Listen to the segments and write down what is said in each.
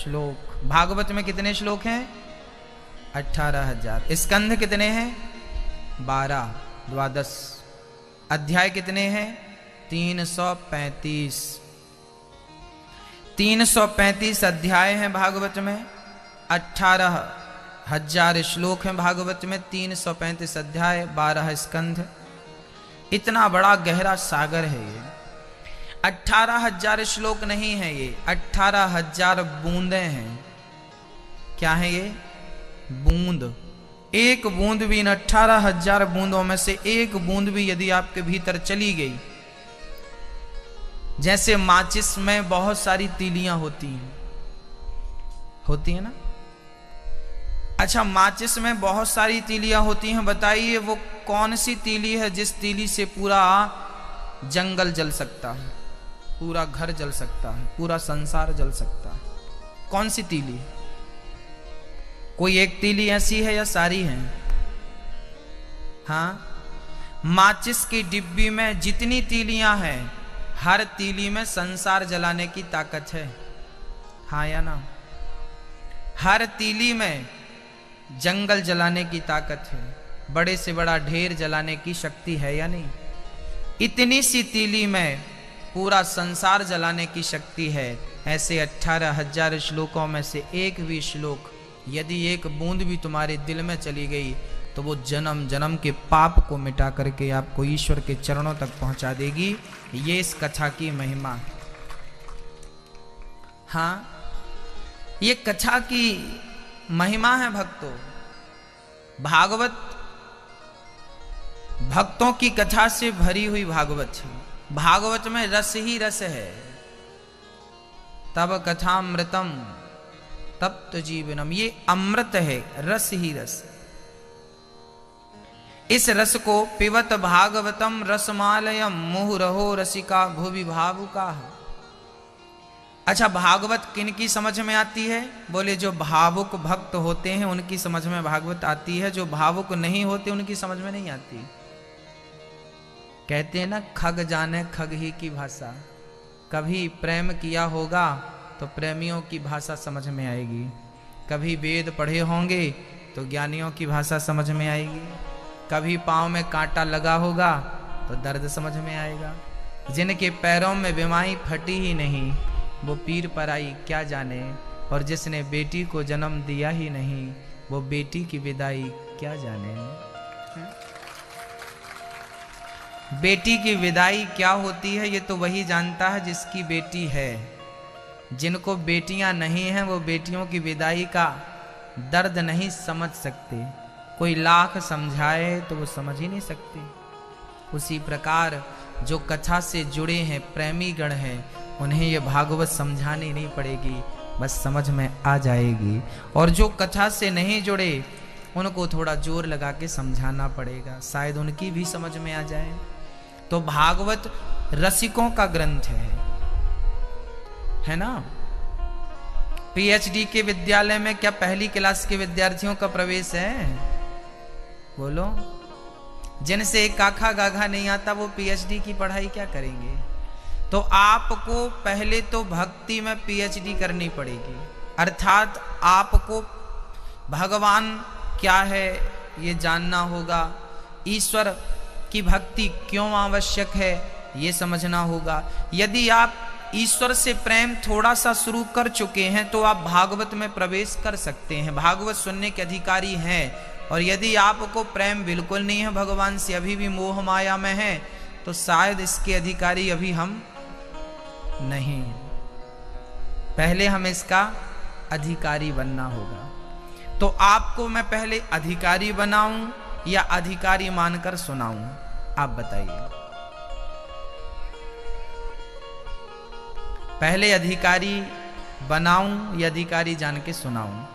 श्लोक। भागवत में कितने श्लोक हैं? 18,000। स्कंध कितने हैं? 12, 12। अध्याय कितने हैं? 335। 335 अध्याय हैं भागवत में, 18,000 श्लोक हैं भागवत में, 335 अध्याय, 12 स्कंध। इतना बड़ा गहरा सागर है ये। 18,000 श्लोक नहीं है ये, 18,000 बूंदें हैं। क्या है ये? बूंद। एक बूंद भी, इन 18,000 बूंदों में से एक बूंद भी यदि आपके भीतर चली गई, जैसे माचिस में बहुत सारी तीलियां होती हैं ना। अच्छा, माचिस में बहुत सारी तीलियां होती हैं, बताइए वो कौन सी तीली है जिस तीली से पूरा जंगल जल सकता है, पूरा घर जल सकता है, पूरा संसार जल सकता है? कौन सी तीली? कोई एक तीली ऐसी है या सारी हैं? हाँ, माचिस की डिब्बी में जितनी तीलियां हैं, हर तीली में संसार जलाने की ताकत है। हाँ या ना? हर तीली में जंगल जलाने की ताकत है, बड़े से बड़ा ढेर जलाने की शक्ति है या नहीं? इतनी सी तीली में पूरा संसार जलाने की शक्ति है। ऐसे 18,000 श्लोकों में से एक भी श्लोक, यदि एक बूंद भी तुम्हारे दिल में चली गई तो वो जन्म जन्म के पाप को मिटा करके आपको ईश्वर के चरणों तक पहुंचा देगी। ये इस कथा की महिमा है। हाँ, ये कथा की महिमा है भक्तों। भागवत भक्तों की कथा से भरी हुई भागवत है। भागवत में रस ही रस है। तब कथामृतम तप्त जीवनम, ये अमृत है, रस ही रस। इस रस को पिबत भागवतम रसमालयम मुहुरहो रसिका भुवि भावुका। अच्छा, भागवत किन की समझ में आती है? बोले जो भावुक भक्त होते हैं उनकी समझ में भागवत आती है, जो भावुक नहीं होते उनकी समझ में नहीं आती। कहते हैं ना, खग जाने खग ही की भाषा। कभी प्रेम किया होगा तो प्रेमियों की भाषा समझ में आएगी, कभी वेद पढ़े होंगे तो ज्ञानियों की भाषा समझ में आएगी, कभी पाँव में कांटा लगा होगा तो दर्द समझ में आएगा। जिनके पैरों में बीमारी फटी ही नहीं वो पीर पर आई क्या जाने, और जिसने बेटी को जन्म दिया ही नहीं वो बेटी की विदाई क्या जाने। बेटी की विदाई क्या होती है ये तो वही जानता है जिसकी बेटी है। जिनको बेटियां नहीं हैं वो बेटियों की विदाई का दर्द नहीं समझ सकते। कोई लाख समझाए तो वो समझ ही नहीं सकते। उसी प्रकार जो कथा से जुड़े हैं, प्रेमी गण हैं, उन्हें ये भागवत समझानी नहीं पड़ेगी, बस समझ में आ जाएगी। और जो कथा से नहीं जुड़े उनको थोड़ा जोर लगा के समझाना पड़ेगा, शायद उनकी भी समझ में आ जाए। तो भागवत रसिकों का ग्रंथ है ना। पीएचडी के विद्यालय में क्या पहली क्लास के विद्यार्थियों का प्रवेश है? बोलो। जिनसे एक काखा गाघा नहीं आता वो पीएचडी की पढ़ाई क्या करेंगे? तो आपको पहले तो भक्ति में पीएचडी करनी पड़ेगी, अर्थात आपको भगवान क्या है ये जानना होगा, ईश्वर की भक्ति क्यों आवश्यक है ये समझना होगा। यदि आप ईश्वर से प्रेम थोड़ा सा शुरू कर चुके हैं तो आप भागवत में प्रवेश कर सकते हैं, भागवत सुनने के अधिकारी हैं। और यदि आपको प्रेम बिल्कुल नहीं है भगवान से, अभी भी मोह माया में है, तो शायद इसके अधिकारी अभी हम नहीं। पहले हमें इसका अधिकारी बनना होगा। तो आपको मैं पहले अधिकारी बनाऊं या अधिकारी मानकर सुनाऊं? आप बताइए। पहले अधिकारी बनाऊं या अधिकारी जान के सुनाऊं?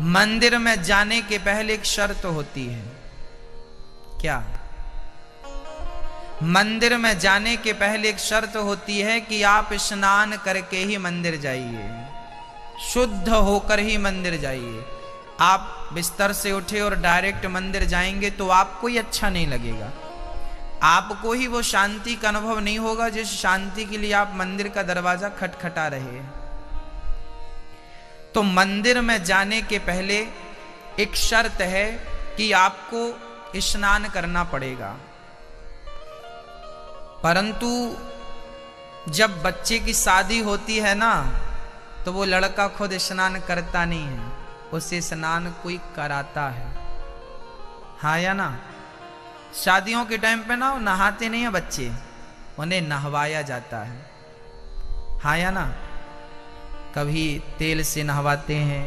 मंदिर में जाने के पहले एक शर्त होती है। क्या? मंदिर में जाने के पहले एक शर्त होती है कि आप स्नान करके ही मंदिर जाइए, शुद्ध होकर ही मंदिर जाइए। आप बिस्तर से उठे और डायरेक्ट मंदिर जाएंगे तो आपको ही अच्छा नहीं लगेगा, आपको ही वो शांति का अनुभव नहीं होगा जिस शांति के लिए आप मंदिर का दरवाजा खटखटा रहे हैं। तो मंदिर में जाने के पहले एक शर्त है कि आपको स्नान करना पड़ेगा। परंतु जब बच्चे की शादी होती है ना, तो वो लड़का खुद स्नान करता नहीं है, उसे स्नान कोई कराता है। हाँ या ना? शादियों के टाइम पे ना नहाते नहीं है बच्चे, उन्हें नहवाया जाता है। हाँ या ना? कभी तेल से नहवाते हैं,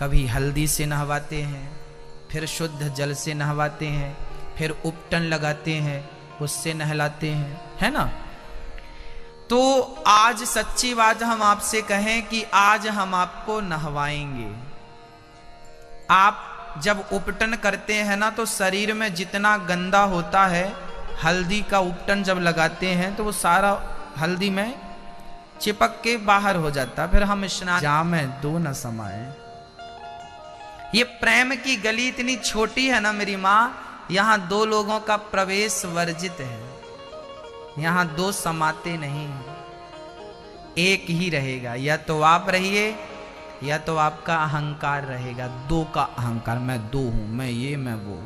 कभी हल्दी से नहवाते हैं, फिर शुद्ध जल से नहवाते हैं, फिर उपटन लगाते हैं, उससे नहलाते हैं, है ना? तो आज सच्ची बात हम आपसे कहें कि आज हम आपको नहवाएंगे। आप जब उपटन करते हैं ना, तो शरीर में जितना गंदा होता है, हल्दी का उपटन जब लगाते हैं तो वो सारा हल्दी में चिपक के बाहर हो जाता। फिर हम स्नान जामे दो न समाए। ये प्रेम की गली इतनी छोटी है ना मेरी माँ, यहाँ दो लोगों का प्रवेश वर्जित है, यहाँ दो समाते नहीं हैं, एक ही रहेगा। या तो आप रहिए या तो आपका अहंकार रहेगा। दो का अहंकार, मैं दो हूं, मैं ये मैं वो।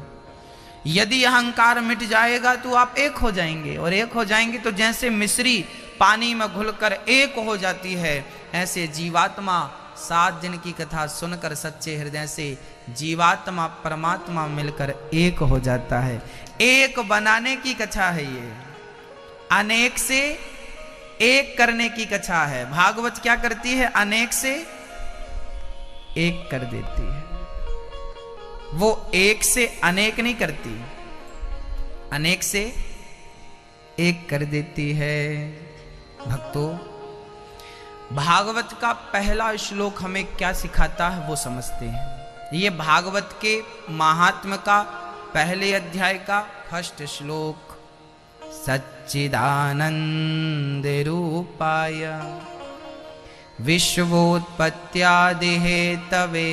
यदि अहंकार मिट जाएगा तो आप एक हो जाएंगे, और एक हो जाएंगे तो जैसे मिश्री पानी में घुलकर एक हो जाती है, ऐसे जीवात्मा 7 दिन की कथा सुनकर सच्चे हृदय से जीवात्मा परमात्मा मिलकर एक हो जाता है। एक बनाने की कथा है ये, अनेक से एक करने की कथा है। भागवत क्या करती है? अनेक से एक कर देती है। वो एक से अनेक नहीं करती, अनेक से एक कर देती है। भक्तों, भागवत का पहला श्लोक हमें क्या सिखाता है वो समझते हैं। ये भागवत के महात्म्य का पहले अध्याय का फर्स्ट श्लोक। सच्चिदानंद रूपाय विश्वोत्पत्त्यादि हेतवे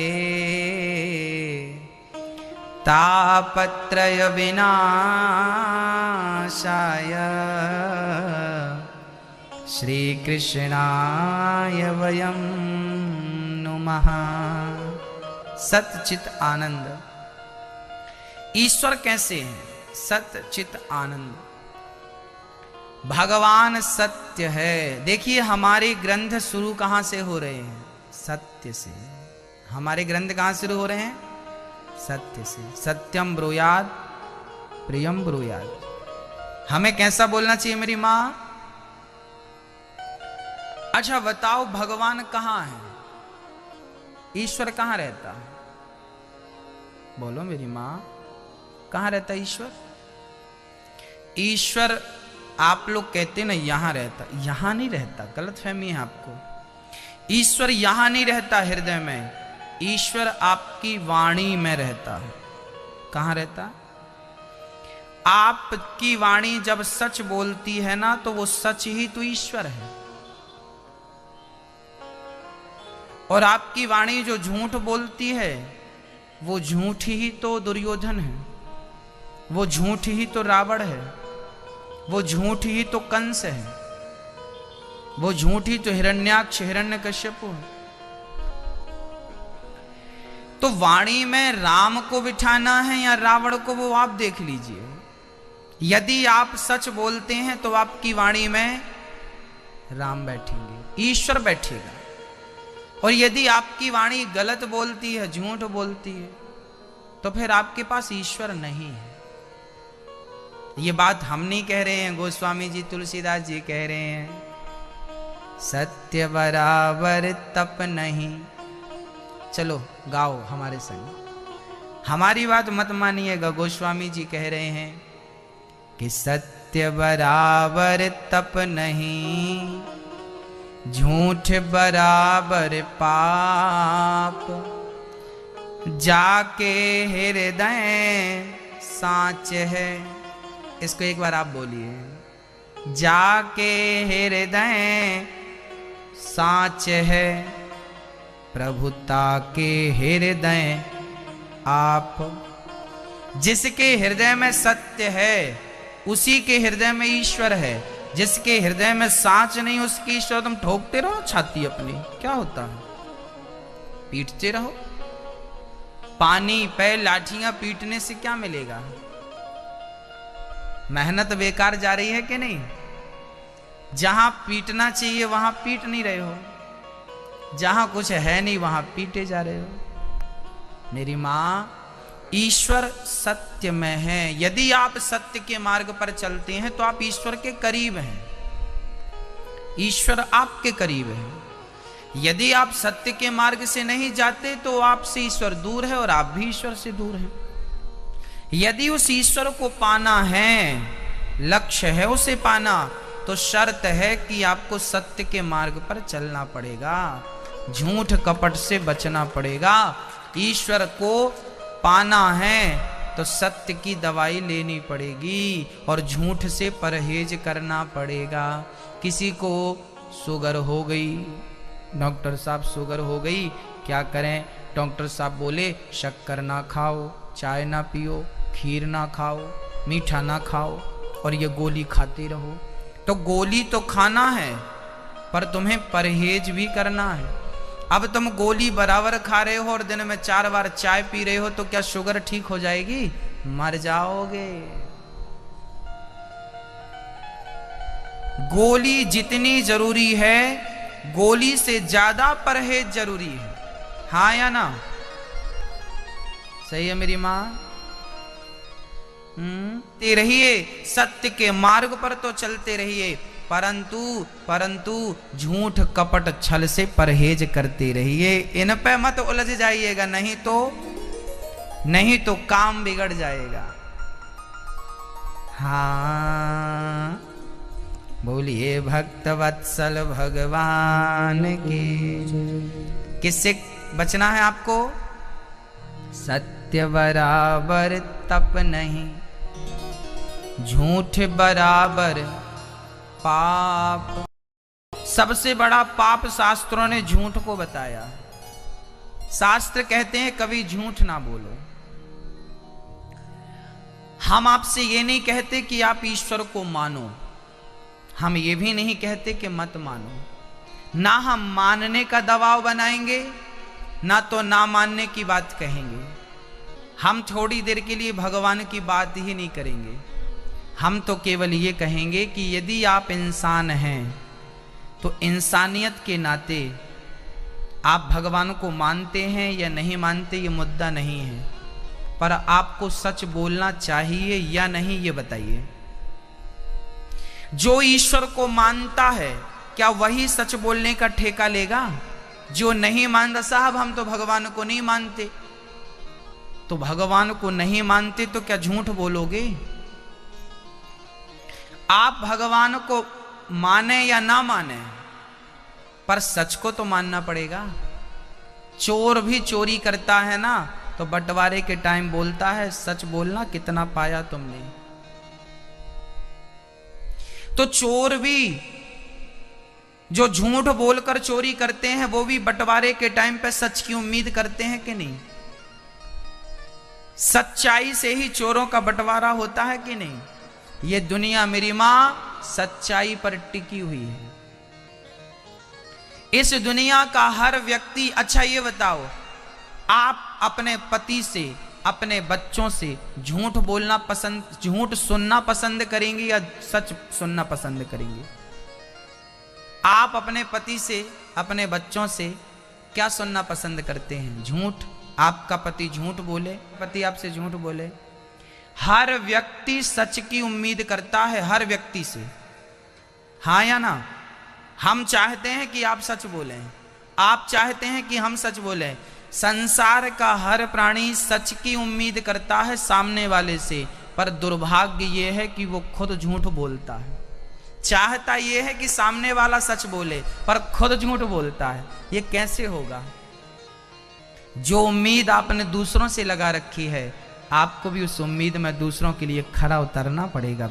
तापत्रय विनाशाय श्री कृष्णाय वयं नुमः। सच्चित आनंद। ईश्वर कैसे हैं? सच्चित आनंद। भगवान सत्य है। देखिए हमारे ग्रंथ शुरू कहां से हो रहे हैं? सत्य से। हमारे ग्रंथ कहां शुरू हो रहे हैं? सत्य से। सत्यम ब्रूयाद प्रियम ब्रूयाद। हमें कैसा बोलना चाहिए मेरी मां? अच्छा बताओ, भगवान कहां है? ईश्वर कहां रहता है? बोलो मेरी मां, कहां रहता है ईश्वर? ईश्वर आप लोग कहते ना यहां रहता, यहां नहीं रहता, गलतफहमी है आपको। ईश्वर यहां नहीं रहता हृदय में, ईश्वर आपकी वाणी में रहता है। कहां रहता? आपकी वाणी जब सच बोलती है ना, तो वो सच ही तो ईश्वर है। और आपकी वाणी जो झूठ बोलती है, वो झूठ ही तो दुर्योधन है, वो झूठ ही तो रावण है, वो झूठ ही तो कंस है, वो झूठ ही तो हिरण्याक्ष हिरण्यकश्यप है। तो वाणी में राम को बिठाना है या रावण को, वो आप देख लीजिए। यदि आप सच बोलते हैं तो आपकी वाणी में राम बैठेंगे, ईश्वर बैठेगा। और यदि आपकी वाणी गलत बोलती है, झूठ बोलती है, तो फिर आपके पास ईश्वर नहीं है। ये बात हम नहीं कह रहे हैं, गोस्वामी जी तुलसीदास जी कह रहे हैं। सत्य बराबर तप नहीं। चलो गाओ हमारे संग। हमारी बात मत मानिएगा, गोस्वामी जी कह रहे हैं कि सत्य बराबर तप नहीं, झूठ बराबर पाप, जाके हृदय साच है। इसको एक बार आप बोलिए। जाके हृदय साच है, प्रभुता के हृदय आप। जिसके हृदय में सत्य है उसी के हृदय में ईश्वर है। जिसके हृदय में साच नहीं उसकी ईश्वर। तुम ठोकते रहो छाती अपनी, क्या होता है? पीटते रहो। पानी पे लाठियां पीटने से क्या मिलेगा? मेहनत बेकार जा रही है कि नहीं? जहां पीटना चाहिए वहां पीट नहीं रहे हो, जहां कुछ है नहीं वहां पीटे जा रहे हो। मेरी मां, ईश्वर सत्य में है। यदि आप सत्य के मार्ग पर चलते हैं तो आप ईश्वर के करीब हैं, ईश्वर आपके करीब है। यदि आप सत्य के मार्ग से नहीं जाते तो आपसे ईश्वर दूर है और आप भी ईश्वर से दूर हैं। यदि उस ईश्वर को पाना है, लक्ष्य है उसे पाना, तो शर्त है कि आपको सत्य के मार्ग पर चलना पड़ेगा, झूठ कपट से बचना पड़ेगा। ईश्वर को पाना है तो सत्य की दवाई लेनी पड़ेगी और झूठ से परहेज करना पड़ेगा। किसी को शुगर हो गई, डॉक्टर साहब शुगर हो गई, क्या करें? डॉक्टर साहब बोले शक्कर ना खाओ, चाय ना पियो, खीर ना खाओ, मीठा ना खाओ और ये गोली खाते रहो। तो गोली तो खाना है पर तुम्हें परहेज भी करना है। अब तुम गोली बराबर खा रहे हो और दिन में 4 बार चाय पी रहे हो तो क्या शुगर ठीक हो जाएगी? मर जाओगे। गोली जितनी जरूरी है, गोली से ज्यादा परहेज जरूरी है। हाँ या ना? सही है मेरी मां? ते रहिए, सत्य के मार्ग पर तो चलते रहिए, परंतु झूठ कपट छल से परहेज करते रहिए। इन पे मत उलझ जाइएगा, नहीं तो काम बिगड़ जाएगा। हाँ, बोलिए भक्त वत्सल भगवान की। किससे बचना है आपको? सत्य बराबर तप नहीं, झूठ बराबर पाप। सबसे बड़ा पाप शास्त्रों ने झूठ को बताया। शास्त्र कहते हैं कभी झूठ ना बोलो। हम आपसे ये नहीं कहते कि आप ईश्वर को मानो, हम ये भी नहीं कहते कि मत मानो। ना हम मानने का दबाव बनाएंगे, ना तो ना मानने की बात कहेंगे। हम थोड़ी देर के लिए भगवान की बात ही नहीं करेंगे। हम तो केवल ये कहेंगे कि यदि आप इंसान हैं तो इंसानियत के नाते आप भगवान को मानते हैं या नहीं मानते ये मुद्दा नहीं है, पर आपको सच बोलना चाहिए या नहीं ये बताइए। जो ईश्वर को मानता है क्या वही सच बोलने का ठेका लेगा? जो नहीं मानता, साहब हम तो भगवान को नहीं मानते, तो भगवान को नहीं मानते तो क्या झूठ बोलोगे? आप भगवान को माने या ना माने, पर सच को तो मानना पड़ेगा। चोर भी चोरी करता है ना तो बंटवारे के टाइम बोलता है सच बोलना कितना पाया तुमने। तो चोर भी जो झूठ बोलकर चोरी करते हैं वो भी बंटवारे के टाइम पे सच की उम्मीद करते हैं कि नहीं? सच्चाई से ही चोरों का बंटवारा होता है कि नहीं? ये दुनिया मेरी मां सच्चाई पर टिकी हुई है। इस दुनिया का हर व्यक्ति, अच्छा ये बताओ, आप अपने पति से, अपने बच्चों से झूठ बोलना पसंद, झूठ सुनना पसंद करेंगे या सच सुनना पसंद करेंगे? आप अपने पति से, अपने बच्चों से क्या सुनना पसंद करते हैं? झूठ? आपका पति झूठ बोले, पति आपसे झूठ बोले? हर व्यक्ति सच की उम्मीद करता है, हर व्यक्ति से। हाँ या ना? हम चाहते हैं कि आप सच बोलें, आप चाहते हैं कि हम सच बोलें। संसार का हर प्राणी सच की उम्मीद करता है सामने वाले से, पर दुर्भाग्य ये है कि वो खुद झूठ बोलता है। चाहता ये है कि सामने वाला सच बोले पर खुद झूठ बोलता है। ये कैसे होगा? जो उम्मीद आपने दूसरों से लगा रखी है, आपको भी उस उम्मीद में दूसरों के लिए खरा उतरना पड़ेगा।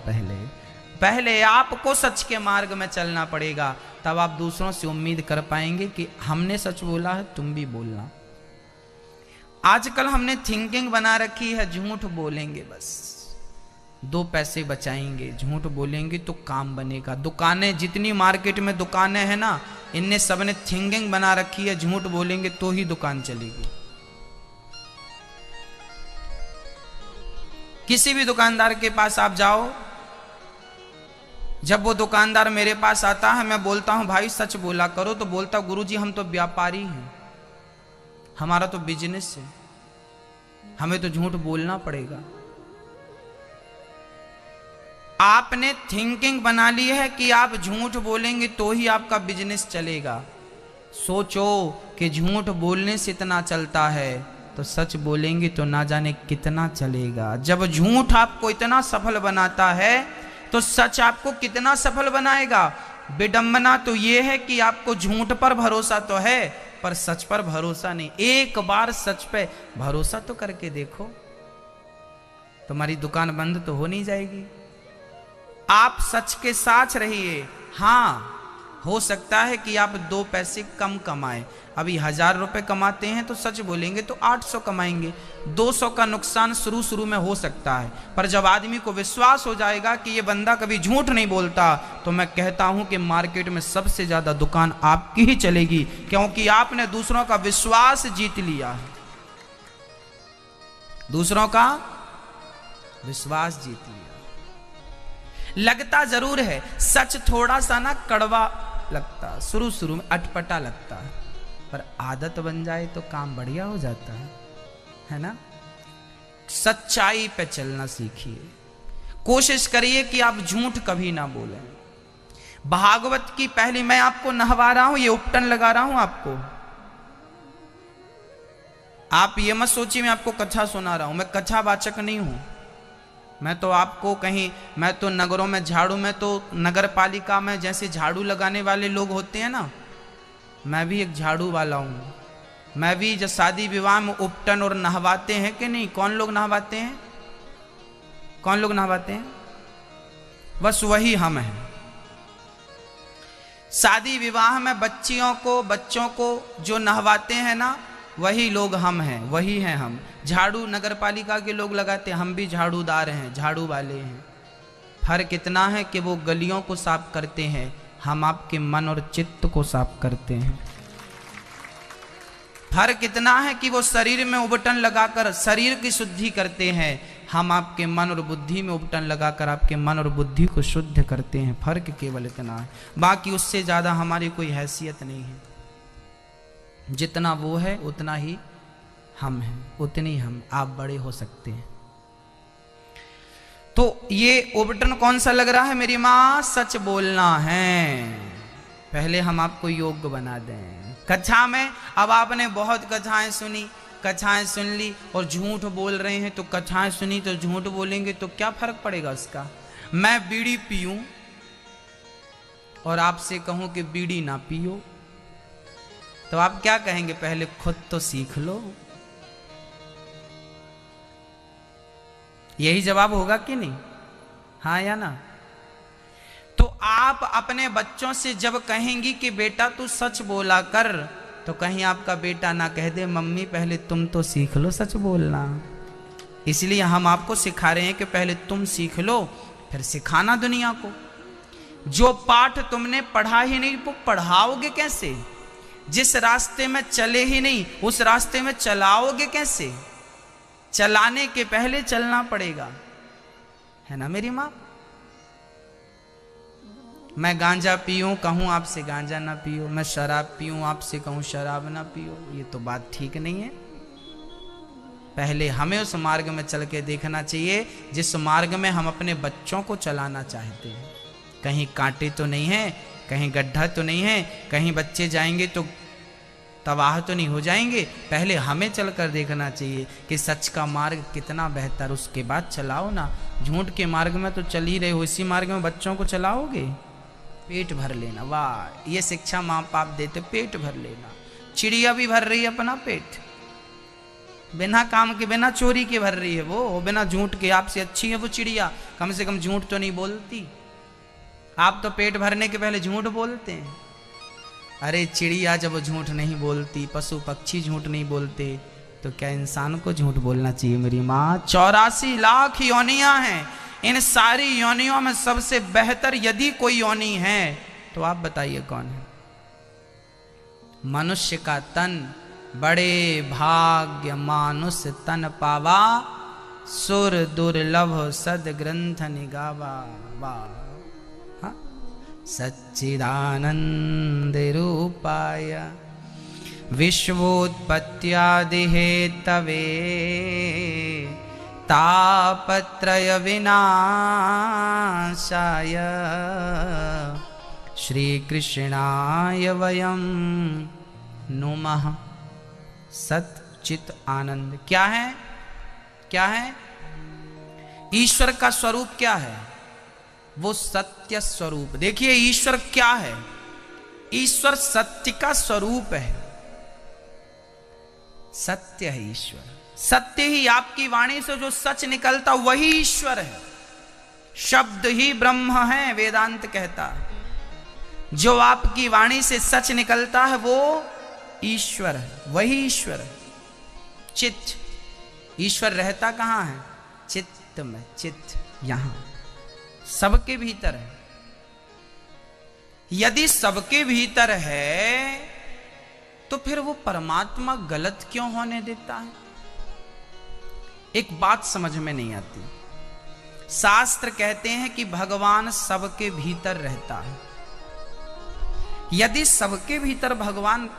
पहले आपको सच के मार्ग में चलना पड़ेगा, तब आप दूसरों से उम्मीद कर पाएंगे कि हमने सच बोला है, तुम भी बोलना। आजकल हमने थिंकिंग बना रखी है झूठ बोलेंगे बस, 2 पैसे बचाएंगे, झूठ बोलेंगे तो काम बनेगा। दुकानें जितनी मार्केट में दुकानें हैं ना, इनने सबने थिंकिंग बना रखी है, झूठ बोलेंगे तो ही दुकान चलेगी। किसी भी दुकानदार के पास आप जाओ, जब वो दुकानदार मेरे पास आता है, मैं बोलता हूं भाई सच बोला करो, तो बोलता गुरुजी हम तो व्यापारी हैं, हमारा तो बिजनेस है, हमें तो झूठ बोलना पड़ेगा। आपने थिंकिंग बना ली है कि आप झूठ बोलेंगे तो ही आपका बिजनेस चलेगा। सोचो कि झूठ बोलने से इतना चलता है, तो सच बोलेंगे तो ना जाने कितना चलेगा। जब झूठ आपको इतना सफल बनाता है, तो सच आपको कितना सफल बनाएगा। विडंबना तो यह है कि आपको झूठ पर भरोसा तो है, पर सच पर भरोसा नहीं। एक बार सच पे भरोसा तो करके देखो, तुम्हारी दुकान बंद तो हो नहीं जाएगी। आप सच के साथ रहिए। हाँ, हो सकता है कि आप 2 पैसे कम कमाएं। अभी 1000 रुपए कमाते हैं तो सच बोलेंगे तो 800 कमाएंगे। 200 का नुकसान शुरू में हो सकता है, पर जब आदमी को विश्वास हो जाएगा कि ये बंदा कभी झूठ नहीं बोलता, तो मैं कहता हूं कि मार्केट में सबसे ज्यादा दुकान आपकी ही चलेगी, क्योंकि आपने दूसरों का विश्वास जीत लिया है। दूसरों का विश्वास जीत लिया। लगता जरूर है सच थोड़ा सा ना कड़वा लगता, शुरू में अटपटा लगता है, पर आदत बन जाए तो काम बढ़िया हो जाता है ना। सच्चाई पे चलना सीखिए। कोशिश करिए कि आप झूठ कभी ना बोलें। भागवत की पहली, मैं आपको नहवा रहा हूं, ये उपटन लगा रहा हूं आपको। आप ये मत सोचिए मैं आपको कथा सुना रहा हूं, मैं कथावाचक नहीं हूं। मैं तो आपको कहीं, मैं तो नगरों में झाड़ू में तो नगर पालिका में जैसे झाड़ू लगाने वाले लोग होते हैं ना, मैं भी एक झाड़ू वाला हूं। मैं भी जब शादी विवाह में उपटन और नहवाते हैं कि नहीं, कौन लोग नहवाते हैं, कौन लोग नहवाते हैं? बस वही हम हैं। शादी विवाह में बच्चों को जो नहवाते हैं ना, वही लोग हम हैं, वही हैं हम। झाड़ू नगर पालिका के लोग लगाते हैं, हम भी झाड़ूदार हैं, झाड़ू वाले हैं। फर्क इतना है कि वो गलियों को साफ करते हैं, हम आपके मन और चित्त को साफ करते हैं। फर्क इतना है कि वो शरीर में उबटन लगाकर शरीर की शुद्धि करते हैं, हम आपके मन और बुद्धि में उबटन लगाकर आपके मन और बुद्धि को शुद्ध करते हैं। फर्क केवल इतना है, बाकी उससे ज्यादा हमारी कोई हैसियत नहीं है। जितना वो है उतना ही हम हैं, उतनी हम आप बड़े हो सकते हैं। तो ये उबटन कौन सा लग रहा है मेरी माँ? सच बोलना है। पहले हम आपको योग्य बना दें। कथा में अब आपने बहुत कथाएं सुनी, कथाएं सुन ली और झूठ बोल रहे हैं, तो कथाएं सुनी तो झूठ बोलेंगे तो क्या फर्क पड़ेगा उसका? मैं बीड़ी पीऊं और आपसे कहूं कि बीड़ी ना पियो, तो आप क्या कहेंगे? पहले खुद तो सीख लो। यही जवाब होगा कि नहीं? हाँ या ना? तो आप अपने बच्चों से जब कहेंगी कि बेटा तू सच बोला कर, तो कहीं आपका बेटा ना कह दे मम्मी पहले तुम तो सीख लो सच बोलना। इसलिए हम आपको सिखा रहे हैं कि पहले तुम सीख लो, फिर सिखाना दुनिया को। जो पाठ तुमने पढ़ा ही नहीं वो पढ़ाओगे कैसे? जिस रास्ते में चले ही नहीं उस रास्ते में चलाओगे कैसे? चलाने के पहले चलना पड़ेगा, है ना मेरी माँ? मैं गांजा पीऊं कहूं आपसे गांजा ना पियो, मैं शराब पीऊं आपसे कहूं शराब ना पियो, ये तो बात ठीक नहीं है। पहले हमें उस मार्ग में चल के देखना चाहिए जिस मार्ग में हम अपने बच्चों को चलाना चाहते हैं। कहीं कांटे तो नहीं है, कहीं गड्ढा तो नहीं है, कहीं बच्चे जाएंगे तो तबाह तो नहीं हो जाएंगे। पहले हमें चलकर देखना चाहिए कि सच का मार्ग कितना बेहतर, उसके बाद चलाओ ना। झूठ के मार्ग में तो चल ही रहे हो, इसी मार्ग में बच्चों को चलाओगे? पेट भर लेना। वाह, ये शिक्षा माँ बाप देते, पेट भर लेना। चिड़िया भी भर रही है अपना पेट, बिना काम के बिना चोरी के भर रही है वो, बिना झूठ के। आपसे अच्छी है वो चिड़िया, कम से कम झूठ तो नहीं बोलती। आप तो पेट भरने के पहले झूठ बोलते हैं। अरे चिड़िया जब झूठ नहीं बोलती, पशु पक्षी झूठ नहीं बोलते, तो क्या इंसान को झूठ बोलना चाहिए मेरी माँ? 84 लाख योनियां हैं, इन सारी योनियों में सबसे बेहतर यदि कोई योनि है तो आप बताइए कौन है? मनुष्य का तन बड़े भाग्य मानुष तन पावा, सुर दुर्लभ सद ग्रंथ निगावा। हाँ? सच्चिदानंद रूपाय विश्वोत्पत्त्यादि हेतवे तापत्रय विनाशाय श्री कृष्णाय वयं नुमः। सच्चित आनंद क्या है? क्या है? ईश्वर का स्वरूप क्या है? वो सत्य स्वरूप। देखिए ईश्वर क्या है? ईश्वर सत्य का स्वरूप है। सत्य है ईश्वर। सत्य ही आपकी वाणी से जो सच निकलता वही ईश्वर है। शब्द ही ब्रह्म है, वेदांत कहता है। जो आपकी वाणी से सच निकलता है वो ईश्वर है, वही ईश्वर है। चित्त, ईश्वर रहता कहां है? चित्त में। चित्त यहां सबके भीतर है। यदि सबके भीतर है तो फिर वो परमात्मा गलत क्यों होने देता है? एक बात समझ में नहीं आती। शास्त्र कहते हैं कि भगवान सबके भीतर रहता है। यदि सबके भीतर भगवान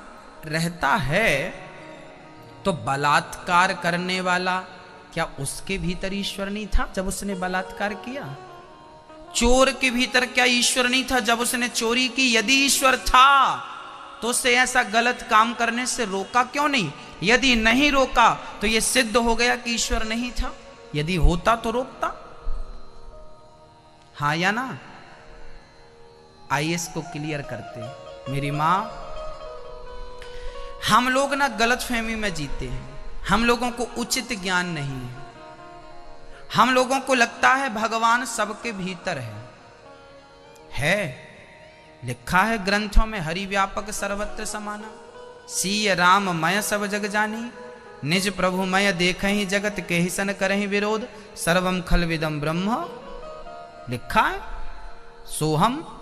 रहता है तो बलात्कार करने वाला क्या उसके भीतर ईश्वर नहीं था जब उसने बलात्कार किया? चोर के भीतर क्या ईश्वर नहीं था जब उसने चोरी की? यदि ईश्वर था तो उसे ऐसा गलत काम करने से रोका क्यों नहीं? यदि नहीं रोका तो यह सिद्ध हो गया कि ईश्वर नहीं था। यदि होता तो रोकता। हाँ या ना? आइए इसको क्लियर करते हैं। मेरी मां, हम लोग ना गलतफहमी में जीते हैं। हम लोगों को उचित ज्ञान नहीं है। हम लोगों को लगता है भगवान सबके भीतर है। लिखा है ग्रंथों में, हरि व्यापक सर्वत्र समाना, सीय राम मय सब जग जानी, निज प्रभु मय देखहि जगत के ही सन करहि विरोध, सर्वम खलविदम ब्रह्म। लिखा है सोहम।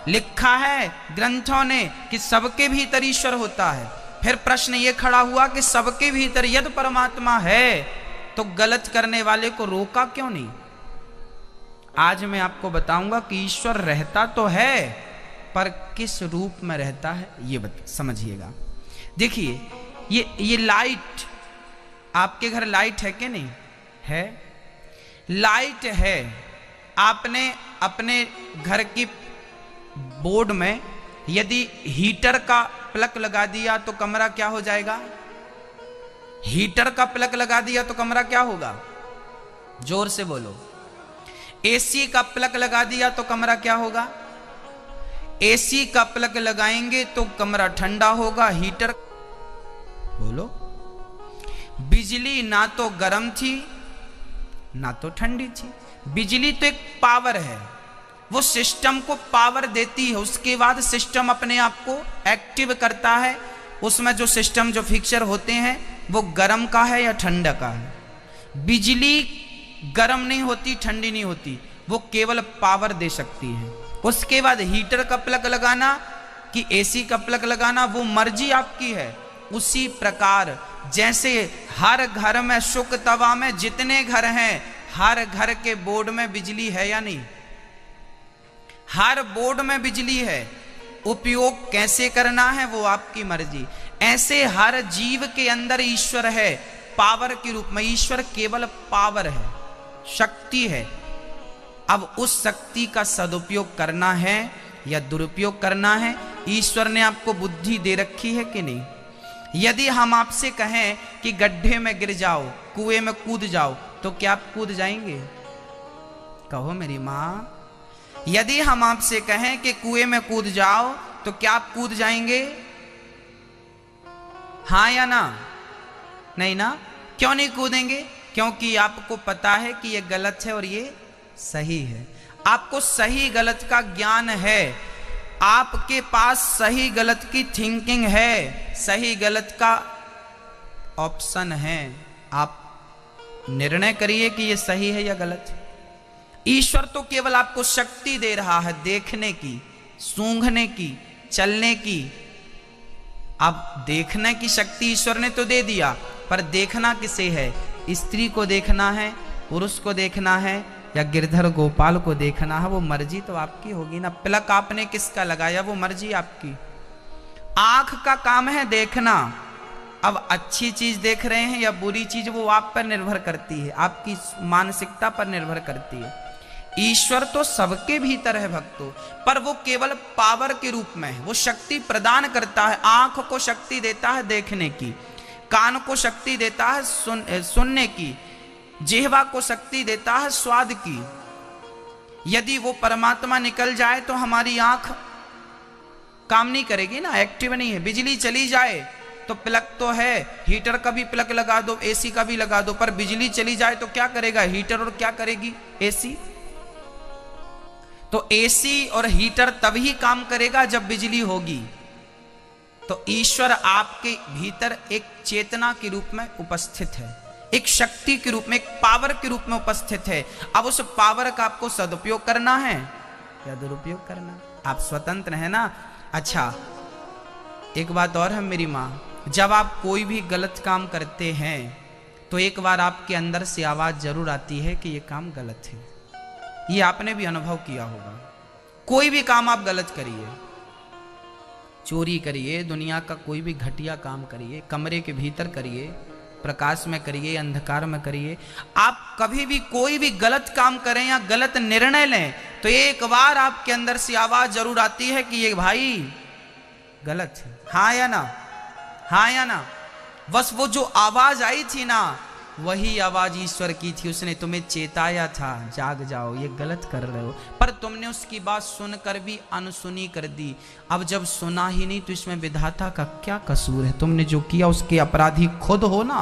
लिखा है ग्रंथों ने कि सबके भीतर ईश्वर होता है। फिर प्रश्न ये खड़ा हुआ कि सबके भीतर यदि परमात्मा है तो गलत करने वाले को रोका क्यों नहीं? आज मैं आपको बताऊंगा कि ईश्वर रहता तो है पर किस रूप में रहता है ये समझिएगा। देखिए ये लाइट, आपके घर लाइट है कि नहीं है? लाइट है। आपने अपने घर की बोर्ड में यदि हीटर का प्लग लगा दिया तो कमरा क्या हो जाएगा? हीटर का प्लग लगा दिया तो कमरा क्या होगा? जोर से बोलो। एसी का प्लग लगा दिया तो कमरा क्या होगा? एसी का प्लग लगाएंगे तो कमरा ठंडा होगा। हीटर, बोलो। बिजली ना तो गर्म थी ना तो ठंडी थी। बिजली तो एक पावर है, वो सिस्टम को पावर देती है। उसके बाद सिस्टम अपने आप को एक्टिव करता है। उसमें जो सिस्टम जो फिक्सर होते हैं वो गर्म का है या ठंडा का है। बिजली गर्म नहीं होती, ठंडी नहीं होती, वो केवल पावर दे सकती है। उसके बाद हीटर का प्लग लगाना कि एसी का प्लग लगाना वो मर्जी आपकी है। उसी प्रकार जैसे हर घर में शुक तवा में जितने घर हैं, हर घर के बोर्ड में बिजली है या नहीं? हर बोर्ड में बिजली है। उपयोग कैसे करना है वो आपकी मर्जी। ऐसे हर जीव के अंदर ईश्वर है, पावर के रूप में। ईश्वर केवल पावर है, शक्ति है। अब उस शक्ति का सदुपयोग करना है या दुरुपयोग करना है? ईश्वर ने आपको बुद्धि दे रखी है कि नहीं? यदि हम आपसे कहें कि गड्ढे में गिर जाओ, कुएं में कूद जाओ, तो क्या आप कूद जाएंगे? कहो मेरी मां। यदि हम आपसे कहें कि कुएं में कूद जाओ तो क्या आप कूद जाएंगे? हाँ या ना? नहीं ना? क्यों नहीं कूदेंगे? क्योंकि आपको पता है कि ये गलत है और ये सही है। आपको सही गलत का ज्ञान है। आपके पास सही गलत की थिंकिंग है, सही गलत का ऑप्शन है। आप निर्णय करिए कि ये सही है या गलत। ईश्वर तो केवल आपको शक्ति दे रहा है देखने की, सूंघने की, चलने की। अब देखने की शक्ति ईश्वर ने तो दे दिया, पर देखना किसे है? स्त्री को देखना है, पुरुष को देखना है, या गिरधर गोपाल को देखना है? वो मर्जी तो आपकी होगी ना। पिलक आपने किसका लगाया, वो मर्जी आपकी। आंख का काम है देखना। अब अच्छी चीज देख रहे हैं या बुरी चीज, वो आप पर निर्भर करती है, आपकी मानसिकता पर निर्भर करती है। ईश्वर तो सबके भीतर है भक्तों, पर वो केवल पावर के रूप में है। वो शक्ति प्रदान करता है। आंख को शक्ति देता है देखने की, कान को शक्ति देता है सुनने की, जिह्वा को शक्ति देता है स्वाद की। यदि वो परमात्मा निकल जाए तो हमारी आंख काम नहीं करेगी ना, एक्टिव नहीं है। बिजली चली जाए तो प्लग तो है, हीटर का भी प्लग लगा दो, एसी का भी लगा दो, पर बिजली चली जाए तो क्या करेगा हीटर, और क्या करेगी एसी? तो एसी और हीटर तभी काम करेगा जब बिजली होगी। तो ईश्वर आपके भीतर एक चेतना के रूप में उपस्थित है, एक शक्ति के रूप में, एक पावर के रूप में उपस्थित है। अब उस पावर का आपको सदुपयोग करना है या दुरुपयोग करना? आप स्वतंत्र हैं ना। अच्छा, एक बात और है मेरी माँ, जब आप कोई भी गलत काम करते हैं तो एक बार आपके अंदर से आवाज जरूर आती है कि ये काम गलत है। ये आपने भी अनुभव किया होगा। कोई भी काम आप गलत करिए, चोरी करिए, दुनिया का कोई भी घटिया काम करिए, कमरे के भीतर करिए, प्रकाश में करिए, अंधकार में करिए, आप कभी भी कोई भी गलत काम करें या गलत निर्णय लें तो एक बार आपके अंदर से आवाज जरूर आती है कि ये भाई गलत है। हाँ या ना? हाँ या ना? बस वो जो आवाज आई थी ना, वही आवाज ईश्वर की थी। उसने तुम्हें चेताया था, जाग जाओ, ये गलत कर रहे हो, पर तुमने उसकी बात सुनकर भी अनसुनी कर दी। अब जब सुना ही नहीं तो इसमें विधाता का क्या कसूर है? तुमने जो किया उसके अपराधी खुद हो ना।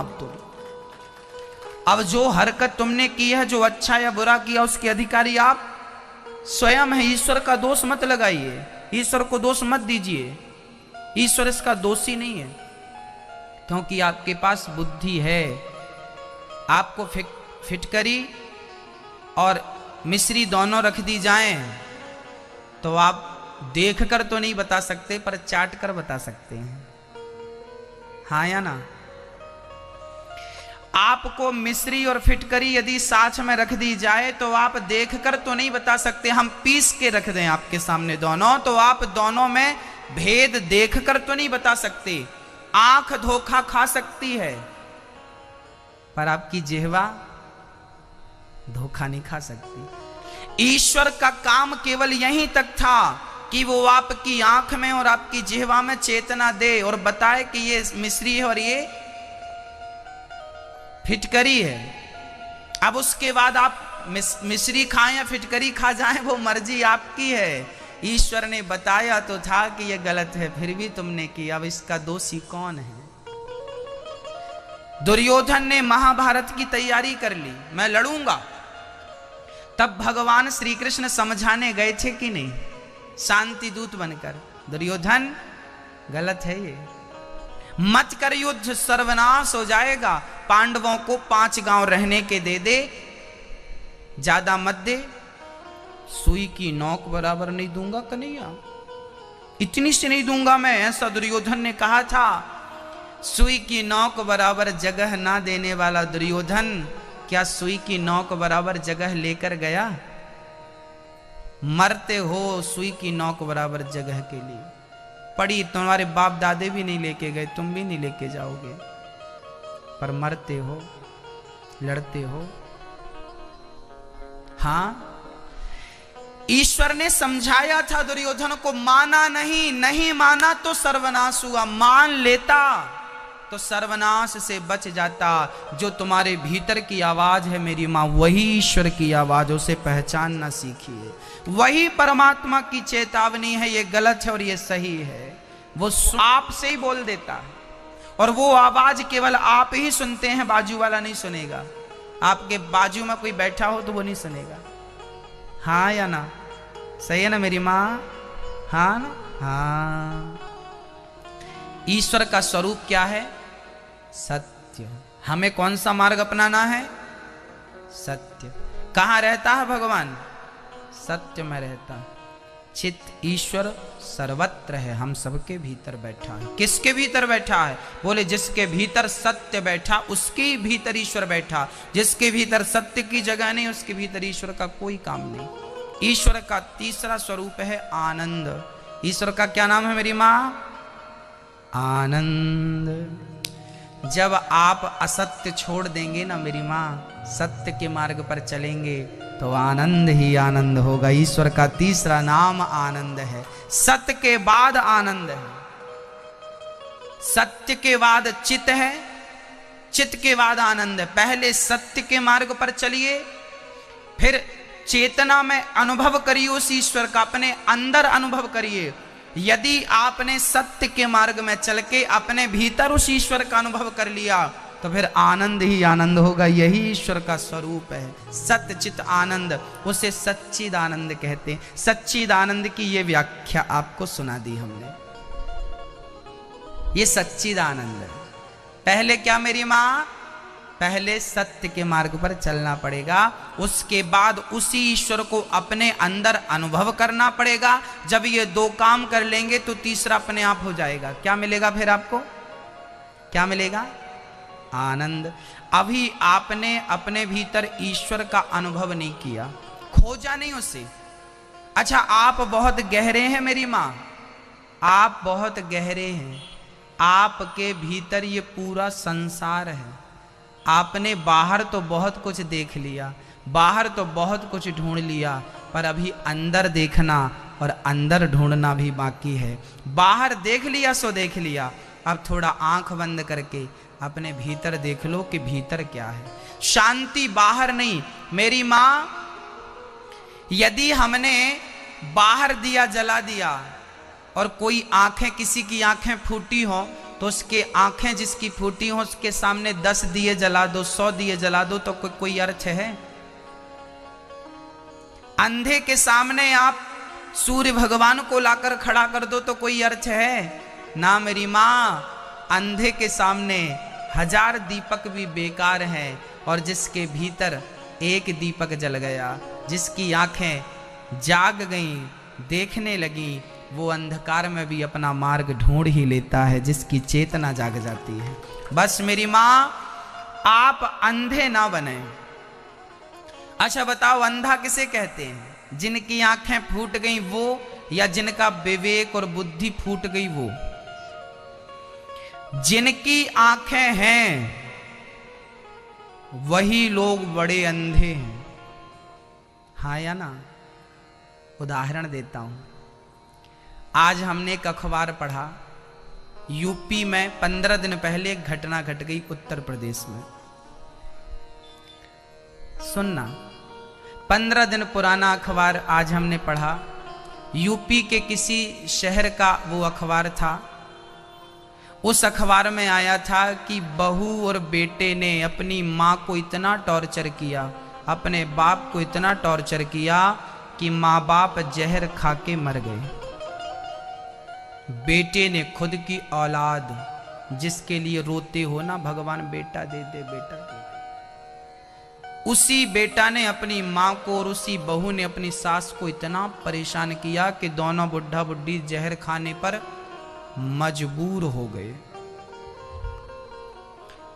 अब जो हरकत तुमने की है, जो अच्छा या बुरा किया, उसके अधिकारी आप स्वयं है। ईश्वर का दोष मत लगाइए, ईश्वर को दोष मत दीजिए। ईश्वर इसका दोषी नहीं है, क्योंकि आपके पास बुद्धि है। आपको फिटकरी और मिश्री दोनों रख दी जाएं तो आप देखकर तो नहीं बता सकते, पर चाट कर बता सकते हैं। हाँ या ना? आपको मिश्री और फिटकरी यदि साथ में रख दी जाए तो आप देखकर तो नहीं बता सकते। हम पीस के रख दें आपके सामने दोनों, तो आप दोनों में भेद देखकर तो नहीं बता सकते। आंख धोखा खा सकती है, पर आपकी जिह्वा धोखा नहीं खा सकती। ईश्वर का काम केवल यहीं तक था कि वो आपकी आंख में और आपकी जिह्वा में चेतना दे और बताए कि ये मिश्री है और ये फिटकरी है। अब उसके बाद आप मिश्री खाएं या फिटकरी खा जाएं, वो मर्जी आपकी है। ईश्वर ने बताया तो था कि ये गलत है, फिर भी तुमने किया। अब इसका दोषी कौन है? दुर्योधन ने महाभारत की तैयारी कर ली, मैं लड़ूंगा। तब भगवान श्री कृष्ण समझाने गए थे कि नहीं, शांति दूत बनकर, दुर्योधन गलत है ये, मत कर युद्ध, सर्वनाश हो जाएगा। पांडवों को 5 गांव रहने के दे दे, ज्यादा मत दे। सुई की नोक बराबर नहीं दूंगा कन्हैया, इतनी से नहीं दूंगा मैं, ऐसा दुर्योधन ने कहा था। सुई की नोक बराबर जगह ना देने वाला दुर्योधन क्या सुई की नोक बराबर जगह लेकर गया? मरते हो सुई की नोक बराबर जगह के लिए। पड़ी तुम्हारे बाप दादे भी नहीं लेके गए, तुम भी नहीं लेके जाओगे, पर मरते हो, लड़ते हो। हाँ, ईश्वर ने समझाया था दुर्योधन को, माना नहीं, नहीं माना तो सर्वनाश हुआ। मान लेता तो सर्वनाश से बच जाता। जो तुम्हारे भीतर की आवाज है मेरी माँ, वही ईश्वर की आवाज, उसे पहचानना सीखिए। वही परमात्मा की चेतावनी है, ये गलत है और ये सही है। वो आपसे ही बोल देता है, और वो आवाज केवल आप ही सुनते हैं, बाजू वाला नहीं सुनेगा। आपके बाजू में कोई बैठा हो तो वो नहीं सुनेगा। हाँ या ना? सही है ना मेरी माँ? हाँ ना? हाँ। ईश्वर का स्वरूप क्या है? सत्य। हमें कौन सा मार्ग अपनाना है? सत्य। कहाँ रहता है भगवान? सत्य में रहता है। चित ईश्वर सर्वत्र है, हम सबके भीतर बैठा है। किसके भीतर बैठा है? बोले जिसके भीतर सत्य बैठा उसके भीतर ईश्वर बैठा। जिसके भीतर सत्य की जगह नहीं उसके भीतर ईश्वर का कोई काम नहीं। ईश्वर का तीसरा स्वरूप है आनंद। ईश्वर का क्या नाम है मेरी माँ? आनंद। जब आप असत्य छोड़ देंगे ना मेरी माँ, सत्य के मार्ग पर चलेंगे तो आनंद ही आनंद होगा। ईश्वर का तीसरा नाम आनंद है। सत्य के बाद आनंद है, सत्य के बाद चित है, चित के बाद आनंद है। पहले सत्य के मार्ग पर चलिए, फिर चेतना में अनुभव करिए उस ईश्वर का, अपने अंदर अनुभव करिए। यदि आपने सत्य के मार्ग में चल के अपने भीतर उस ईश्वर का अनुभव कर लिया तो फिर आनंद ही आनंद होगा। यही ईश्वर का स्वरूप है, सत्य चित आनंद। उसे सच्चिदानंद कहते हैं। सच्चिदानंद की ये व्याख्या आपको सुना दी हमने। ये सच्चिदानंद है। पहले क्या मेरी माँ? पहले सत्य के मार्ग पर चलना पड़ेगा, उसके बाद उसी ईश्वर को अपने अंदर अनुभव करना पड़ेगा। जब ये दो काम कर लेंगे तो तीसरा अपने आप हो जाएगा। क्या मिलेगा फिर आपको? क्या मिलेगा? आनंद। अभी आपने अपने भीतर ईश्वर का अनुभव नहीं किया, खोजा नहीं उसे। अच्छा, आप बहुत गहरे हैं मेरी माँ, आप बहुत गहरे हैं। आपके भीतर ये पूरा संसार है। आपने बाहर तो बहुत कुछ देख लिया, बाहर तो बहुत कुछ ढूंढ लिया, पर अभी अंदर देखना और अंदर ढूंढना भी बाकी है। बाहर देख लिया सो देख लिया, अब थोड़ा आंख बंद करके अपने भीतर देख लो कि भीतर क्या है। शांति बाहर नहीं मेरी माँ। यदि हमने बाहर दिया जला दिया और कोई आंखें, किसी की आंखें फूटी हो तो उसके आंखें जिसकी फूटी हो उसके सामने 10 दिए जला दो, 100 दिए जला दो तो कोई अर्थ है? अंधे के सामने आप सूर्य भगवान को लाकर खड़ा कर दो तो कोई अर्थ है ना मेरी माँ। अंधे के सामने 1000 दीपक भी बेकार हैं और जिसके भीतर एक दीपक जल गया, जिसकी आंखें जाग गईं, देखने लगी, वो अंधकार में भी अपना मार्ग ढूंढ ही लेता है, जिसकी चेतना जाग जाती है। बस मेरी माँ, आप अंधे ना बने। अच्छा बताओ, अंधा किसे कहते हैं? जिनकी आंखें फूट गई वो, या जिनका विवेक और बुद्धि फूट गई वो? जिनकी आंखें हैं वही लोग बड़े अंधे हैं। हाँ या ना? उदाहरण देता हूं। आज हमने एक अखबार पढ़ा, यूपी में 15 दिन पहले एक घटना घट गई उत्तर प्रदेश में। सुनना, 15 दिन पुराना अखबार आज हमने पढ़ा। यूपी के किसी शहर का वो अखबार था। उस अखबार में आया था कि बहू और बेटे ने अपनी माँ को इतना टॉर्चर किया, अपने बाप को इतना टॉर्चर किया कि माँ बाप जहर खा के मर गए। बेटे ने खुद की औलाद, जिसके लिए रोते हो ना भगवान बेटा दे दे बेटा दे दे, उसी बेटा ने अपनी माँ को और उसी बहू ने अपनी सास को इतना परेशान किया कि दोनों बुढ़ा बुढ़ी जहर खाने पर मजबूर हो गए,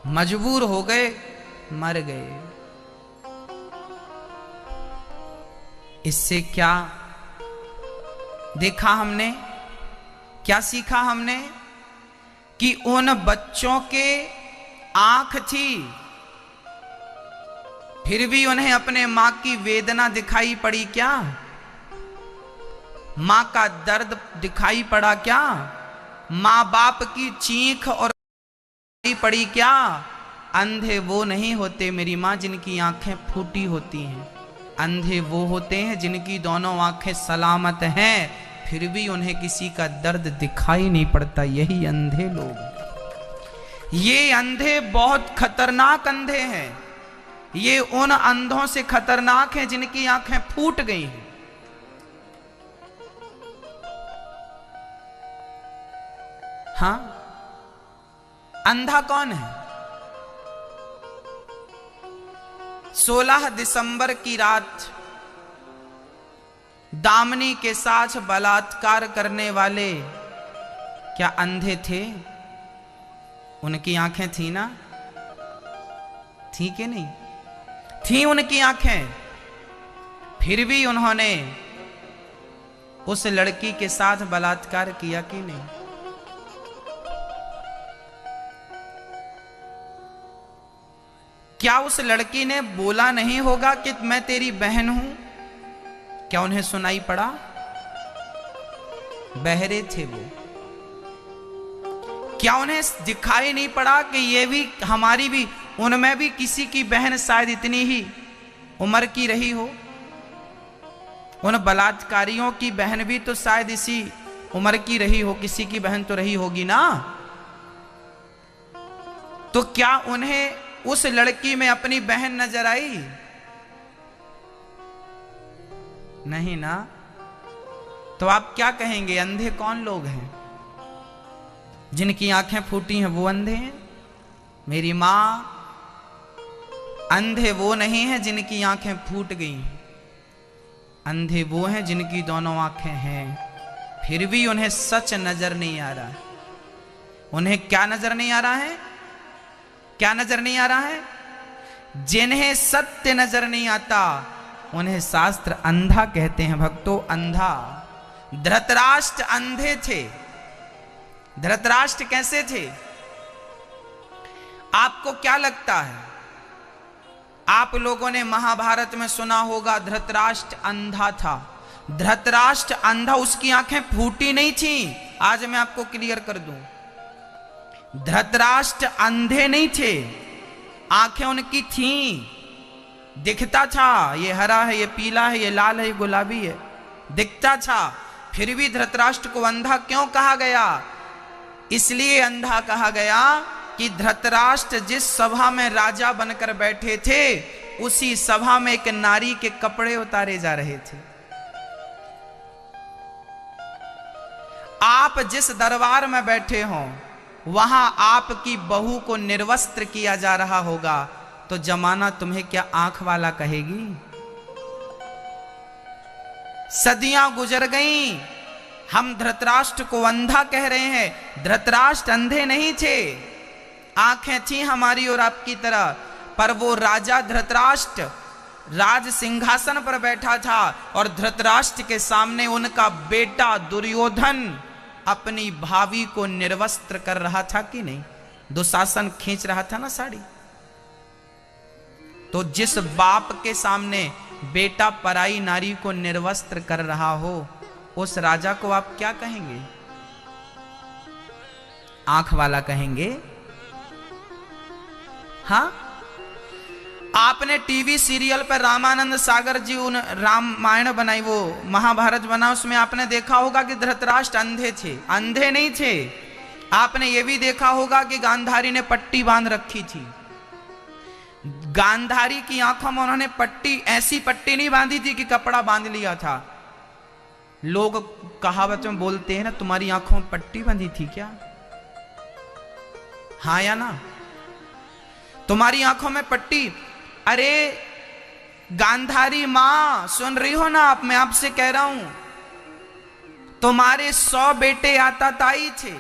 मजबूर हो गए, मर गए। इससे क्या देखा हमने, क्या सीखा हमने? कि उन बच्चों के आंख थी, फिर भी उन्हें अपने मां की वेदना दिखाई पड़ी क्या? मां का दर्द दिखाई पड़ा क्या? मां बाप की चीख और पड़ी क्या? अंधे वो नहीं होते मेरी मां जिनकी आंखें फूटी होती हैं। अंधे वो होते हैं जिनकी दोनों आंखें सलामत हैं, फिर भी उन्हें किसी का दर्द दिखाई नहीं पड़ता। यही अंधे लोग। ये अंधे बहुत खतरनाक अंधे हैं। ये उन अंधों से खतरनाक हैं जिनकी आंखें फूट गई हैं। हाँ, अंधा कौन है? 16 दिसंबर की रात दामिनी के साथ बलात्कार करने वाले क्या अंधे थे? उनकी आंखें थी ना? थी कि नहीं थी? उनकी आंखें। फिर भी उन्होंने उस लड़की के साथ बलात्कार किया कि नहीं? क्या उस लड़की ने बोला नहीं होगा कि मैं तेरी बहन हूं? क्या उन्हें सुनाई पड़ा? बहरे थे वो। क्या उन्हें दिखाई नहीं पड़ा कि ये भी हमारी भी, उनमें भी किसी की बहन शायद इतनी ही उम्र की रही हो? उन बलात्कारियों की बहन भी तो शायद इसी उम्र की रही हो, किसी की बहन तो रही होगी ना। तो क्या उन्हें उस लड़की में अपनी बहन नजर आई? नहीं ना। तो आप क्या कहेंगे, अंधे कौन लोग हैं? जिनकी आंखें फूटी हैं वो अंधे हैं? मेरी मां, अंधे वो नहीं है जिनकी आंखें फूट गई हैं। अंधे वो हैं जिनकी दोनों आंखें हैं, फिर भी उन्हें सच नजर नहीं आ रहा है। उन्हें क्या नजर नहीं आ रहा है? क्या नजर नहीं आ रहा है? जिन्हें सत्य नजर नहीं आता उन्हें शास्त्र अंधा कहते हैं भक्तों, अंधा। धृतराष्ट्र अंधे थे। धृतराष्ट्र कैसे थे? आपको क्या लगता है? आप लोगों ने महाभारत में सुना होगा धृतराष्ट्र अंधा था। धृतराष्ट्र अंधा, उसकी आंखें फूटी नहीं थी। आज मैं आपको क्लियर कर दूं, धृतराष्ट्र अंधे नहीं थे, आंखें उनकी थीं। दिखता था ये हरा है, ये पीला है, ये लाल है, ये गुलाबी है, दिखता था। फिर भी धृतराष्ट्र को अंधा क्यों कहा गया? इसलिए अंधा कहा गया कि धृतराष्ट्र जिस सभा में राजा बनकर बैठे थे उसी सभा में एक नारी के कपड़े उतारे जा रहे थे। आप जिस दरबार में बैठे हो वहां आपकी बहू को निर्वस्त्र किया जा रहा होगा तो जमाना तुम्हें क्या आंख वाला कहेगी? सदियां गुजर गईं, हम धृतराष्ट्र को अंधा कह रहे हैं। धृतराष्ट्र अंधे नहीं थे, आंखें थी हमारी और आपकी तरह, पर वो राजा धृतराष्ट्र राज सिंहासन पर बैठा था और धृतराष्ट्र के सामने उनका बेटा दुर्योधन अपनी भाभी को निर्वस्त्र कर रहा था कि नहीं? दुशासन खींच रहा था ना साड़ी। तो जिस बाप के सामने बेटा पराई नारी को निर्वस्त्र कर रहा हो उस राजा को आप क्या कहेंगे? आंख वाला कहेंगे? हाँ, आपने टीवी सीरियल पर रामानंद सागर जी उन रामायण बनाई, वो महाभारत बना, उसमें आपने देखा होगा कि धृतराष्ट्र अंधे थे। अंधे नहीं थे। आपने ये भी देखा होगा कि गांधारी ने पट्टी बांध रखी थी। गांधारी की आंखों में उन्होंने पट्टी, ऐसी पट्टी नहीं बांधी थी कि कपड़ा बांध लिया था। लोग कहावत में बोलते हैं ना, तुम्हारी आंखों में पट्टी बांधी थी क्या? हाँ या ना? तुम्हारी आंखों में पट्टी। अरे गांधारी मां, सुन रही हो ना आप? मैं आपसे कह रहा हूं, तुम्हारे 100 बेटे आताताई थे।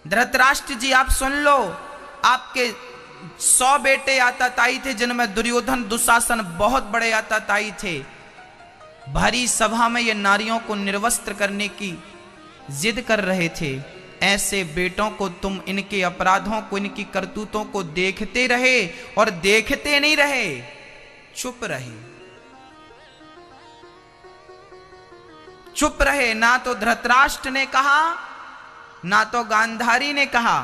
धृतराष्ट्र जी आप सुन लो, आपके 100 बेटे आताताई थे जिनमें दुर्योधन दुशासन बहुत बड़े आताताई थे। भरी सभा में ये नारियों को निर्वस्त्र करने की जिद कर रहे थे। ऐसे बेटों को तुम इनके अपराधों को, इनकी करतूतों को देखते रहे और देखते नहीं रहे, चुप रहे। चुप रहे। ना तो धृतराष्ट्र ने कहा ना तो गांधारी ने कहा,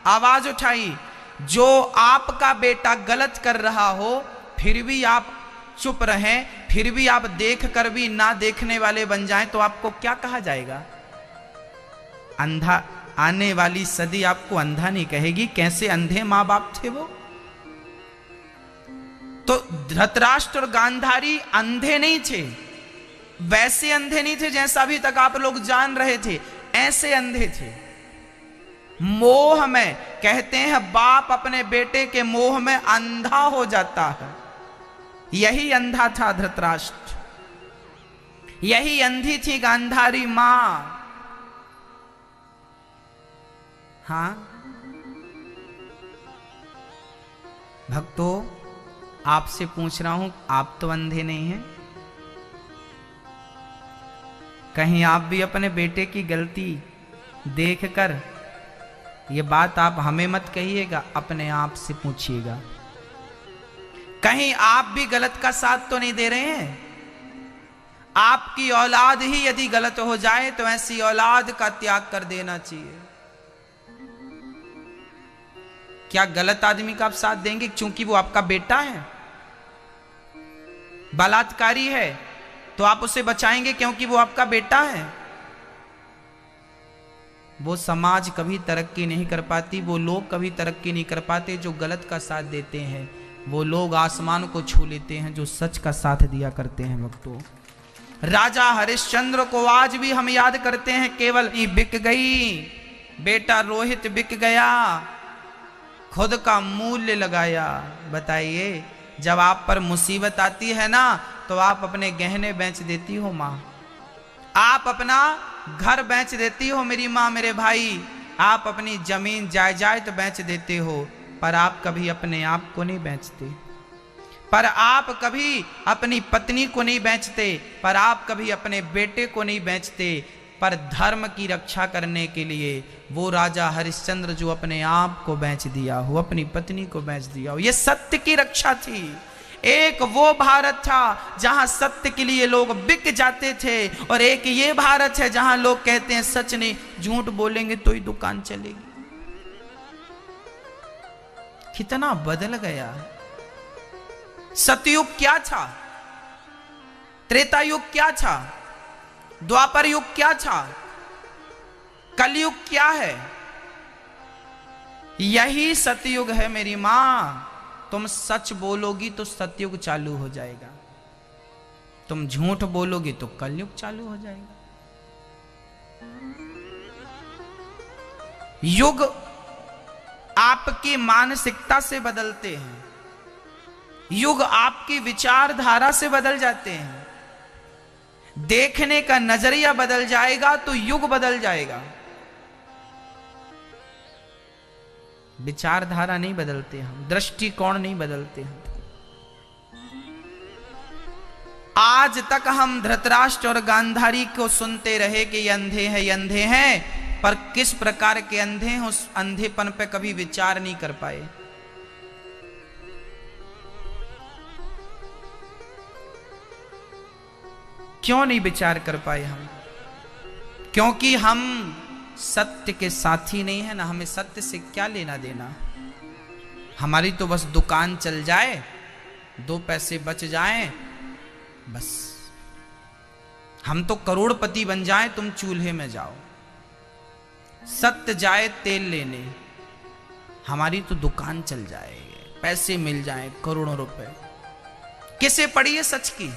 आवाज उठाई। जो आपका बेटा गलत कर रहा हो फिर भी आप चुप रहें, फिर भी आप देख कर भी ना देखने वाले बन जाएं तो आपको क्या कहा जाएगा? अंधा। आने वाली सदी आपको अंधा नहीं कहेगी। कैसे अंधे मां बाप थे वो? तो धृतराष्ट्र और गांधारी अंधे नहीं थे, वैसे अंधे नहीं थे जैसा अभी तक आप लोग जान रहे थे, ऐसे अंधे थे। मोह में, कहते हैं बाप अपने बेटे के मोह में अंधा हो जाता है। यही अंधा था धृतराष्ट्र, यही अंधी थी गांधारी मां। हां भक्तों, आपसे पूछ रहा हूं, आप तो अंधे नहीं हैं? कहीं आप भी अपने बेटे की गलती देखकर, ये बात आप हमें मत कहिएगा, अपने आप से पूछिएगा, कहीं आप भी गलत का साथ तो नहीं दे रहे हैं? आपकी औलाद ही यदि गलत हो जाए तो ऐसी औलाद का त्याग कर देना चाहिए। क्या गलत आदमी का आप साथ देंगे क्योंकि वो आपका बेटा है? बलात्कारी है तो आप उसे बचाएंगे क्योंकि वो आपका बेटा है? वो समाज कभी तरक्की नहीं कर पाती, वो लोग कभी तरक्की नहीं कर पाते जो गलत का साथ देते हैं। वो लोग आसमान को छू लेते हैं जो सच का साथ दिया करते हैं। भक्तों, राजा हरिश्चंद्र को आज भी हम याद करते हैं, केवल बिक गई, बेटा रोहित बिक गया, खुद का मूल्य लगाया। बताइए, जब आप पर मुसीबत आती है ना, तो आप अपने गहने बेच देती हो मां, आप अपना घर बेच देती हो मेरी मां, मेरे भाई, आप अपनी जमीन जायदाद बेच देते हो, पर आप कभी अपने आप को नहीं बेचते, पर आप कभी अपनी पत्नी को नहीं बेचते, पर आप कभी अपने बेटे को नहीं बेचते। पर धर्म की रक्षा करने के लिए वो राजा हरिश्चंद्र जो अपने आप को बेच दिया हो, अपनी पत्नी को बेच दिया हो, ये सत्य की रक्षा थी। एक वो भारत था जहां सत्य के लिए लोग बिक जाते थे, और एक ये भारत है जहां लोग कहते हैं सच नहीं, झूठ बोलेंगे तो ही दुकान चलेगी। कितना बदल गया। सतयुग क्या था, त्रेता युग क्या था, द्वापर युग क्या था, कलयुग क्या है? यही सतयुग है मेरी मां। तुम सच बोलोगी तो सतयुग चालू हो जाएगा, तुम झूठ बोलोगी तो कलयुग चालू हो जाएगा। युग आपकी मानसिकता से बदलते हैं, युग आपकी विचारधारा से बदल जाते हैं। देखने का नजरिया बदल जाएगा तो युग बदल जाएगा। विचारधारा नहीं बदलते हम, दृष्टिकोण नहीं बदलते हम। आज तक हम धृतराष्ट्र और गांधारी को सुनते रहे कि ये अंधे हैं, ये अंधे हैं, पर किस प्रकार के अंधे हैं उस अंधेपन पे कभी विचार नहीं कर पाए। क्यों नहीं विचार कर पाए हम? क्योंकि हम सत्य के साथी नहीं है ना, हमें सत्य से क्या लेना देना। हमारी तो बस दुकान चल जाए, 2 पैसे बच जाएं, बस हम तो करोड़पति बन जाएं, तुम चूल्हे में जाओ। सत्य जाए तेल लेने, हमारी तो दुकान चल जाए, पैसे मिल जाएं करोड़ों रुपए। किसे पड़ी है सच की?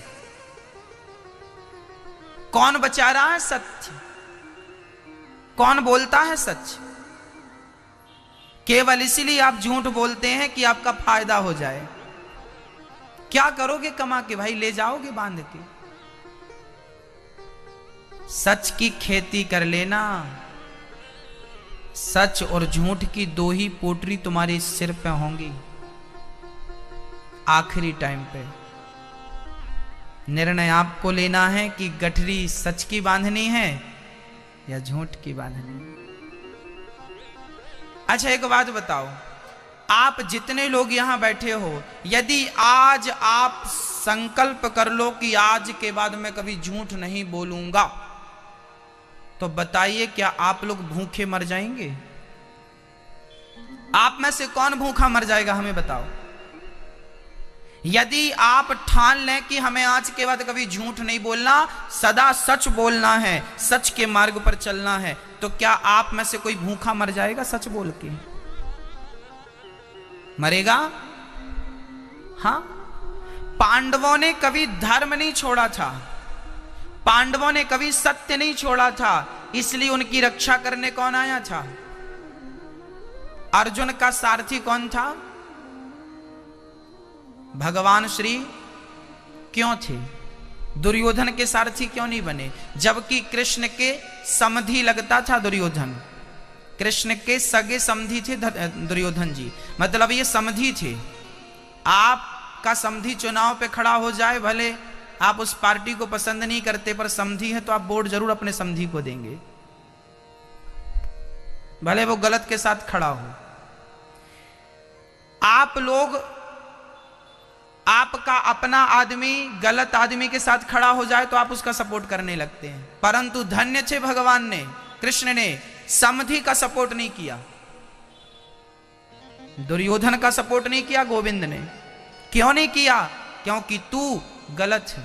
कौन बचा रहा है सत्य? कौन बोलता है सच? केवल इसीलिए आप झूठ बोलते हैं कि आपका फायदा हो जाए। क्या करोगे कमा के भाई? ले जाओगे बांध के? सच की खेती कर लेना। सच और झूठ की 2 ही पोटरी तुम्हारे सिर पे होंगी। आखिरी टाइम पे निर्णय आपको लेना है कि गठरी सच की बांधनी है या झूठ की बांधनी है। अच्छा एक बात बताओ, आप जितने लोग यहां बैठे हो, यदि आज आप संकल्प कर लो कि आज के बाद मैं कभी झूठ नहीं बोलूंगा, तो बताइए क्या आप लोग भूखे मर जाएंगे? आप में से कौन भूखा मर जाएगा हमें बताओ। यदि आप ठान लें कि हमें आज के बाद कभी झूठ नहीं बोलना, सदा सच बोलना है, सच के मार्ग पर चलना है, तो क्या आप में से कोई भूखा मर जाएगा सच बोल के? मरेगा? हाँ। पांडवों ने कभी धर्म नहीं छोड़ा था, पांडवों ने कभी सत्य नहीं छोड़ा था, इसलिए उनकी रक्षा करने कौन आया था? अर्जुन का सारथी कौन था? भगवान श्री क्यों थे? दुर्योधन के सारथी क्यों नहीं बने? जबकि कृष्ण के समधी लगता था दुर्योधन, कृष्ण के सगे समधी थे दुर्योधन जी, मतलब ये समधी थे। आपका समधी चुनाव पे खड़ा हो जाए, भले आप उस पार्टी को पसंद नहीं करते, पर समधी है तो आप वोट जरूर अपने समधी को देंगे, भले वो गलत के साथ खड़ा हो। आप लोग, आपका अपना आदमी गलत आदमी के साथ खड़ा हो जाए तो आप उसका सपोर्ट करने लगते हैं, परंतु धन्य छे भगवान ने, कृष्ण ने समधी का सपोर्ट नहीं किया, दुर्योधन का सपोर्ट नहीं किया गोविंद ने। क्यों नहीं किया? क्योंकि तू गलत है,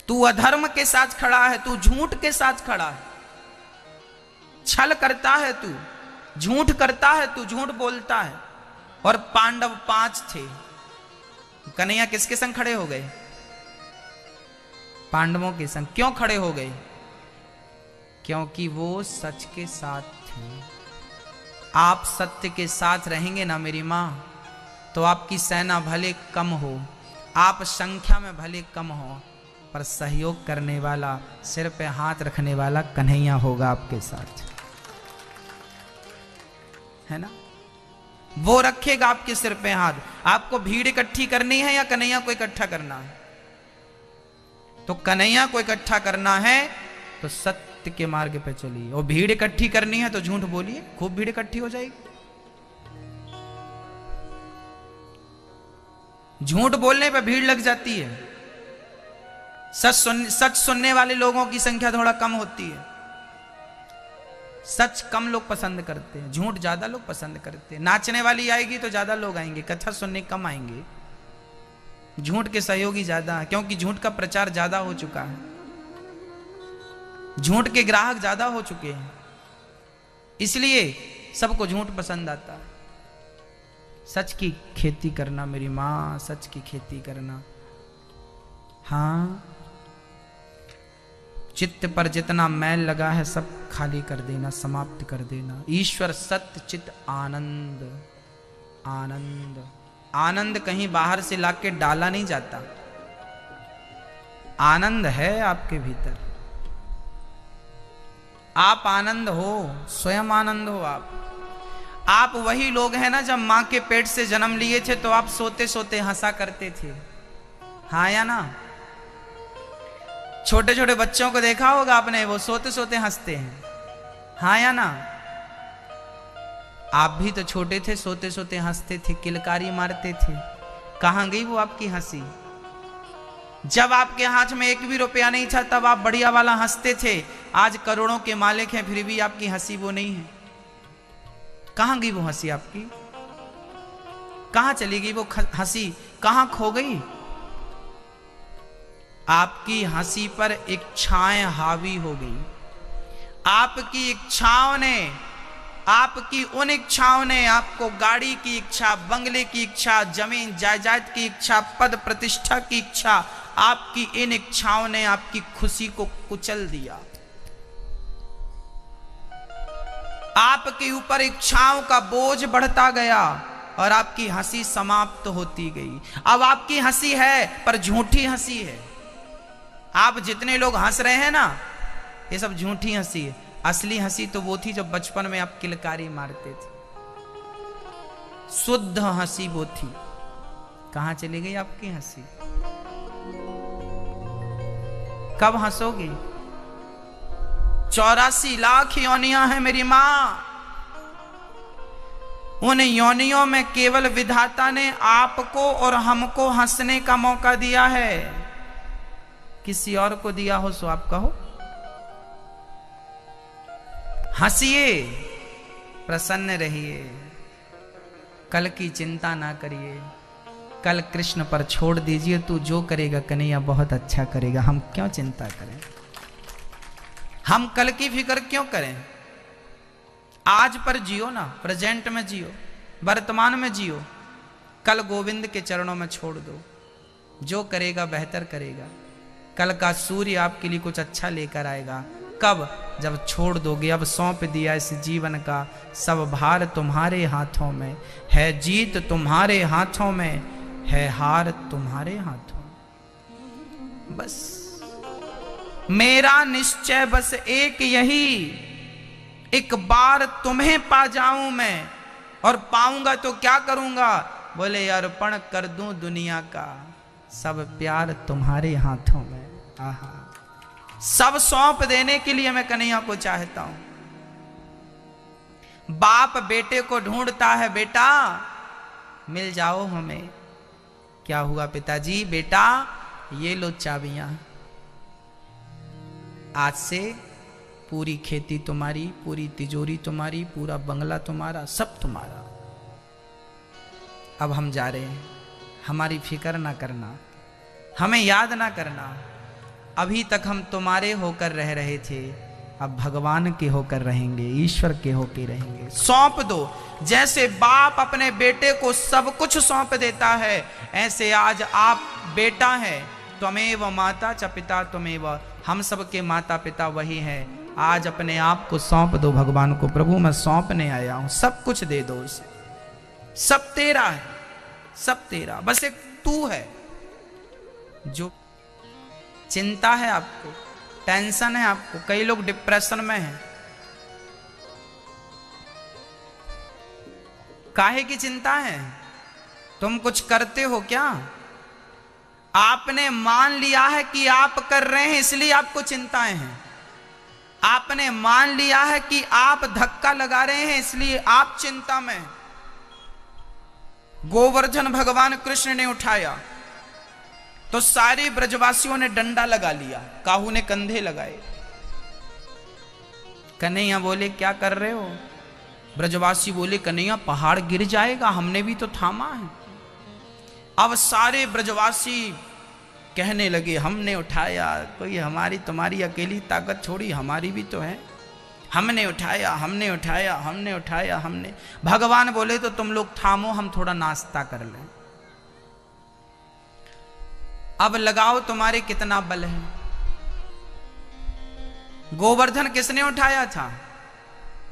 तू अधर्म के साथ खड़ा है, तू झूठ के साथ खड़ा है, छल करता है तू, झूठ करता है तू, झूठ बोलता है। और पांडव 5 थे, कन्हैया किसके संग खड़े हो गए? पांडवों के संग। क्यों खड़े हो गए? क्योंकि वो सच के साथ थे। आप सत्य के साथ रहेंगे ना मेरी मां, तो आपकी सेना भले कम हो, आप संख्या में भले कम हो, पर सहयोग करने वाला, सिर पे हाथ रखने वाला कन्हैया होगा आपके साथ, है ना? वो रखेगा आपके सिर पे हाथ। आपको भीड़ इकट्ठी करनी है या कन्हैया को इकट्ठा करना है? तो कन्हैया को इकट्ठा करना है तो सत्य के मार्ग पे चलिए, और भीड़ इकट्ठी करनी है तो झूठ बोलिए, खूब भीड़ इकट्ठी हो जाएगी। झूठ बोलने पे भीड़ लग जाती है, सच सुनने वाले लोगों की संख्या थोड़ा कम होती है। सच कम लोग पसंद करते हैं, झूठ ज्यादा लोग पसंद करते हैं। नाचने वाली आएगी तो ज्यादा लोग आएंगे, कथा सुनने कम आएंगे। झूठ के सहयोगी ज्यादा है, क्योंकि झूठ का प्रचार ज्यादा हो चुका है, झूठ के ग्राहक ज्यादा हो चुके हैं, इसलिए सबको झूठ पसंद आता है। सच की खेती करना मेरी मां, सच की खेती करना। हाँ, चित्त पर जितना मैल लगा है सब खाली कर देना, समाप्त कर देना। ईश्वर सत्य चित्त आनंद। आनंद, आनंद कहीं बाहर से लाके डाला नहीं जाता, आनंद है आपके भीतर। आप आनंद हो, स्वयं आनंद हो आप वही लोग हैं ना, जब मां के पेट से जन्म लिए थे तो आप सोते सोते हंसा करते थे, हाँ या ना? छोटे छोटे बच्चों को देखा होगा आपने, वो सोते सोते हंसते हैं, हाँ या ना? आप भी तो छोटे थे, सोते सोते हंसते थे, किलकारी मारते थे। कहां गई वो आपकी हंसी? जब आपके हाथ में एक भी रुपया नहीं था तब आप बढ़िया वाला हंसते थे। आज करोड़ों के मालिक हैं, फिर भी आपकी हंसी वो नहीं है। कहां गई वो हंसी आपकी? कहां चली गई वो हंसी? कहां खो गई? आपकी हंसी पर इच्छाएं हावी हो गई। आपकी इच्छाओं ने, आपकी उन इच्छाओं ने आपको गाड़ी की इच्छा, बंगले की इच्छा, जमीन जायदाद की इच्छा, पद प्रतिष्ठा की इच्छा, आपकी इन इच्छाओं ने आपकी खुशी को कुचल दिया। आपके ऊपर इच्छाओं का बोझ बढ़ता गया और आपकी हंसी समाप्त होती गई। अब आपकी हंसी है पर झूठी हंसी है। आप जितने लोग हंस रहे हैं ना, ये सब झूठी हंसी है। असली हंसी तो वो थी जब बचपन में आप किलकारी मारते थे, शुद्ध हंसी वो थी। कहां चली गई आपकी हंसी? कब हंसोगे? 84 लाख योनियां हैं मेरी मां। उन योनियों में केवल विधाता ने आपको और हमको हंसने का मौका दिया है। किसी और को दिया हो सो आप कहो। हंसिए, प्रसन्न रहिए, कल की चिंता ना करिए, कल कृष्ण पर छोड़ दीजिए। तू जो करेगा कन्हैया बहुत अच्छा करेगा, हम क्यों चिंता करें? हम कल की फिक्र क्यों करें? आज पर जियो ना, प्रेजेंट में जियो, वर्तमान में जियो, कल गोविंद के चरणों में छोड़ दो। जो करेगा बेहतर करेगा। कल का सूर्य आपके लिए कुछ अच्छा लेकर आएगा। कब? जब छोड़ दोगे। अब सौंप दिया इस जीवन का सब भार तुम्हारे हाथों में है, जीत तुम्हारे हाथों में है हार तुम्हारे हाथों। बस मेरा निश्चय बस एक यही, एक बार तुम्हें पा जाऊं मैं, और पाऊंगा तो क्या करूंगा, बोले अर्पण कर दूं दुनिया का, सब प्यार तुम्हारे हाथों में। आहा, सब सौंप देने के लिए मैं कन्हैया को चाहता हूं। बाप बेटे को ढूंढता है, बेटा मिल जाओ हमें। क्या हुआ पिताजी? बेटा ये लो चाबियां, आज से पूरी खेती तुम्हारी, पूरी तिजोरी तुम्हारी, पूरा बंगला तुम्हारा, सब तुम्हारा। अब हम जा रहे हैं, हमारी फिक्र ना करना, हमें याद ना करना। अभी तक हम तुम्हारे होकर रह रहे थे, अब भगवान के होकर रहेंगे, ईश्वर के होकर रहेंगे। सौंप दो। जैसे बाप अपने बेटे को सब कुछ सौंप देता है, ऐसे आज आप बेटा है, त्वमेव माता च पिता त्वमेव, हम सबके माता पिता वही हैं। आज अपने आप को सौंप दो भगवान को। प्रभु मैं सौंपने आया हूं, सब कुछ दे दो उसे, सब तेरा है, सब तेरा। बस एक तू है। जो चिंता है आपको, टेंशन है आपको, कई लोग डिप्रेशन में हैं, काहे की चिंता है? तुम कुछ करते हो क्या? आपने मान लिया है कि आप कर रहे हैं, इसलिए आपको चिंताएं हैं। आपने मान लिया है कि आप धक्का लगा रहे हैं, इसलिए आप चिंता में। गोवर्धन भगवान कृष्ण ने उठाया तो सारे ब्रजवासियों ने डंडा लगा लिया, काहू ने कंधे लगाए। कन्हैया बोले क्या कर रहे हो? ब्रजवासी बोले कन्हैया पहाड़ गिर जाएगा, हमने भी तो थामा है। अब सारे ब्रजवासी कहने लगे हमने उठाया, कोई हमारी तुम्हारी अकेली ताकत छोड़ी, हमारी भी तो है। हमने उठाया, हमने उठाया, हमने उठाया, हमने। भगवान बोले तो तुम लोग थामो, हम थोड़ा नाश्ता कर लें। अब लगाओ तुम्हारे कितना बल है। गोवर्धन किसने उठाया था?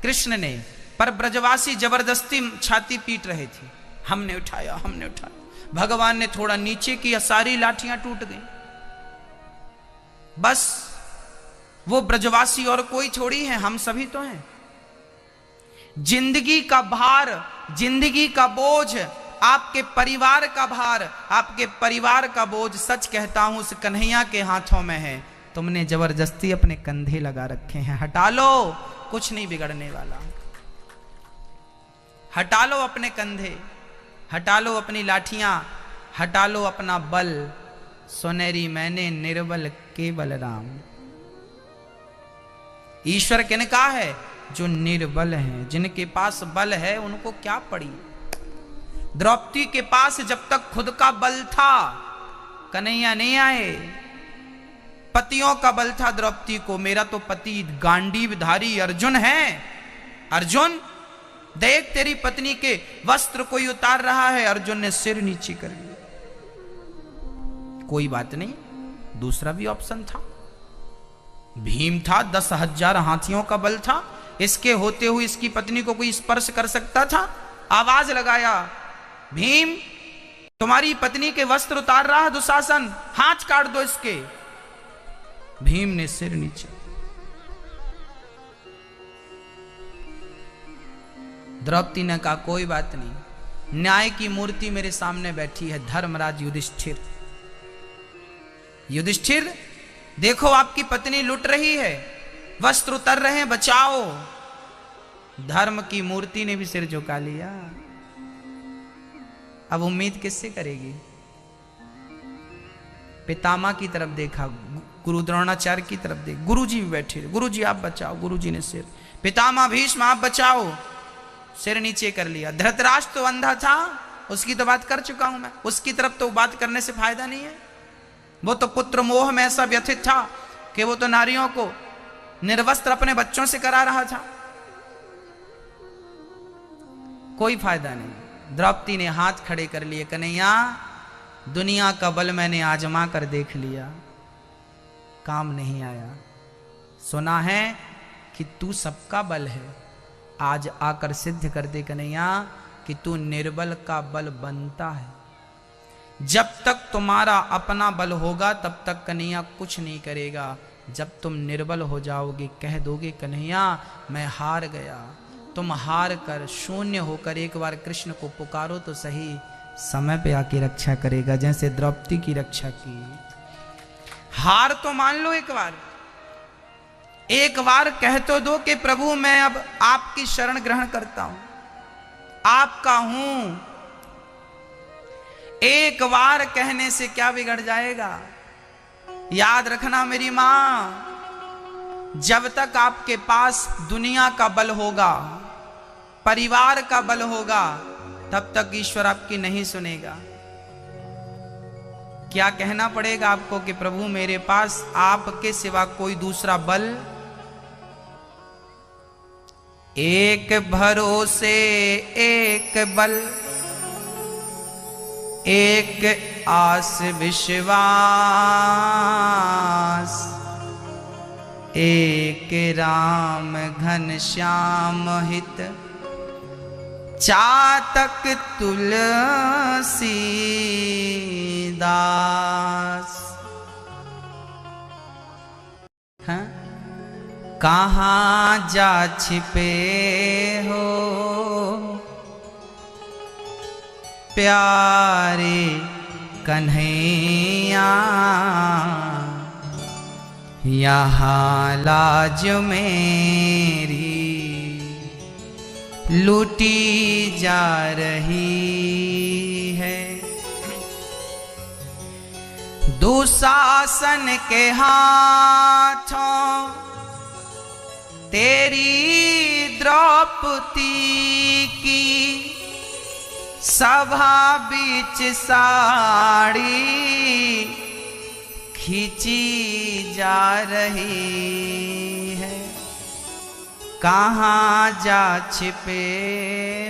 कृष्ण ने। पर ब्रजवासी जबरदस्ती छाती पीट रहे थे, हमने उठाया, हमने उठाया। भगवान ने थोड़ा नीचे किया, सारी लाठियां टूट गई। बस वो ब्रजवासी और कोई थोड़ी है, हम सभी तो हैं। जिंदगी का भार, जिंदगी का बोझ, आपके परिवार का भार, आपके परिवार का बोझ, सच कहता हूं उस कन्हैया के हाथों में है। तुमने जबरदस्ती अपने कंधे लगा रखे हैं, हटा लो, कुछ नहीं बिगड़ने वाला। हटा लो अपने कंधे, हटा लो अपनी लाठियां, हटा लो अपना बल। सुनेरी मैंने निर्बल केवल राम। ईश्वर किनका है? जो निर्बल हैं, जिनके पास बल है उनको क्या पड़ी। द्रौपदी के पास जब तक खुद का बल था, कन्हैया नहीं आए। पतियों का बल था द्रौपदी को, मेरा तो पति गांडीवधारी अर्जुन है। अर्जुन देख तेरी पत्नी के वस्त्र कोई उतार रहा है। अर्जुन ने सिर नीचे कर लिया। कोई बात नहीं, दूसरा भी ऑप्शन था। भीम था, 10,000 हाथियों का बल था, इसके होते हुए इसकी पत्नी को कोई स्पर्श कर सकता था? आवाज लगाया, भीम तुम्हारी पत्नी के वस्त्र उतार रहा है दुशासन, हाथ काट दो इसके। भीम ने सिर नीचे। द्रौपदी ने कहा कोई बात नहीं, न्याय की मूर्ति मेरे सामने बैठी है, धर्मराज युधिष्ठिर। युधिष्ठिर देखो आपकी पत्नी लुट रही है, वस्त्र उतर रहे हैं, बचाओ। धर्म की मूर्ति ने भी सिर झुका लिया। अब उम्मीद किससे करेगी? पितामह की तरफ देखा, गुरु द्रोणाचार्य की तरफ देख, गुरुजी भी बैठे, गुरुजी आप बचाओ। गुरुजी ने सिर, पितामह भीष्म आप बचाओ, सिर नीचे कर लिया। धृतराष्ट्र तो अंधा था, उसकी तो बात कर चुका हूं मैं, उसकी तरफ तो बात करने से फायदा नहीं है। वो तो पुत्र मोह में ऐसा व्यथित था कि वो तो नारियों को निर्वस्त्र अपने बच्चों से करा रहा था। कोई फायदा नहीं। द्रौपदी ने हाथ खड़े कर लिए, कन्हैया दुनिया का बल मैंने आजमा कर देख लिया, काम नहीं आया। सुना है कि तू सबका बल है, आज आकर सिद्ध कर दे कन्हैया कि तू निर्बल का बल बनता है। जब तक तुम्हारा अपना बल होगा तब तक कन्हैया कुछ नहीं करेगा। जब तुम निर्बल हो जाओगे, कह दोगे कन्हैया मैं हार गया, तुम हार कर शून्य होकर एक बार कृष्ण को पुकारो तो सही, समय पे आके रक्षा करेगा, जैसे द्रौपदी की रक्षा की। हार तो मान लो, एक बार कह तो दो कि प्रभु मैं अब आपकी शरण ग्रहण करता हूं, आपका हूं। एक बार कहने से क्या बिगड़ जाएगा? याद रखना मेरी मां, जब तक आपके पास दुनिया का बल होगा, परिवार का बल होगा, तब तक ईश्वर आपकी नहीं सुनेगा। क्या कहना पड़ेगा आपको कि प्रभु मेरे पास आपके सिवा कोई दूसरा बल? एक भरोसे एक बल, एक आस विश्वास, एक राम घन श्याम हित, चातक तुलसीदास। हाँ? कहाँ जा छिपे हो प्यारे कन्हैया, यहाँ लाज मेरी लूटी जा रही है। दुशासन के हाथों तेरी द्रौपदी की सभा बीच साड़ी खींची जा रही है। कहाँ जा छिपे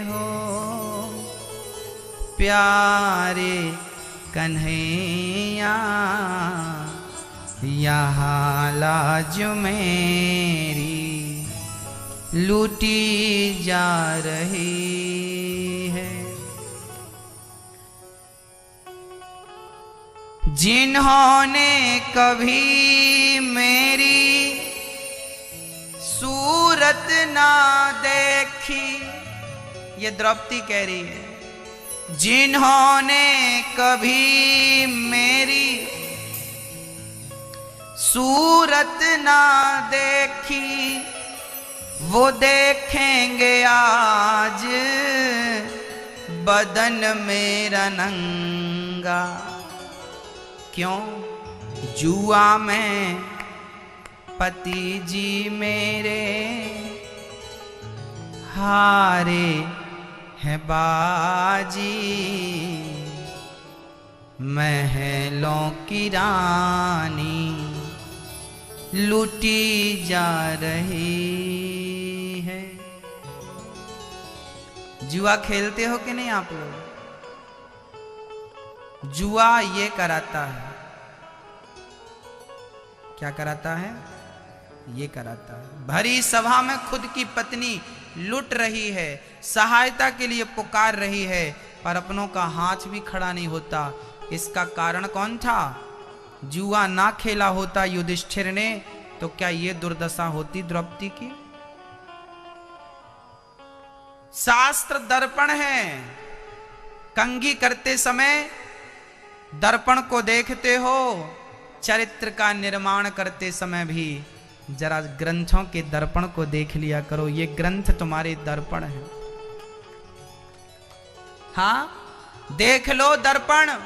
हो प्यारे कन्हैया, यहाँ लाज मेरी लूटी जा रही है। जिन्होंने कभी मेरी सूरत ना देखी, ये द्रौपदी कह रही है, जिन्होंने कभी मेरी सूरत ना देखी, वो देखेंगे आज बदन मेरा नंगा। क्यों? जुआ में पति जी मेरे हारे हैं बाजी, महलों की रानी लूटी जा रही है। जुआ खेलते हो कि नहीं आप लोग? जुआ ये कराता है, क्या कराता है? ये कराता है। भरी सभा में खुद की पत्नी लुट रही है, सहायता के लिए पुकार रही है, पर अपनों का हाथ भी खड़ा नहीं होता। इसका कारण कौन था? जुआ ना खेला होता युधिष्ठिर ने तो क्या ये दुर्दशा होती द्रौपदी की? शास्त्र दर्पण है, कंघी करते समय दर्पण को देखते हो, चरित्र का निर्माण करते समय भी जरा ग्रंथों के दर्पण को देख लिया करो। ये ग्रंथ तुम्हारे दर्पण है। हाँ, देख लो दर्पण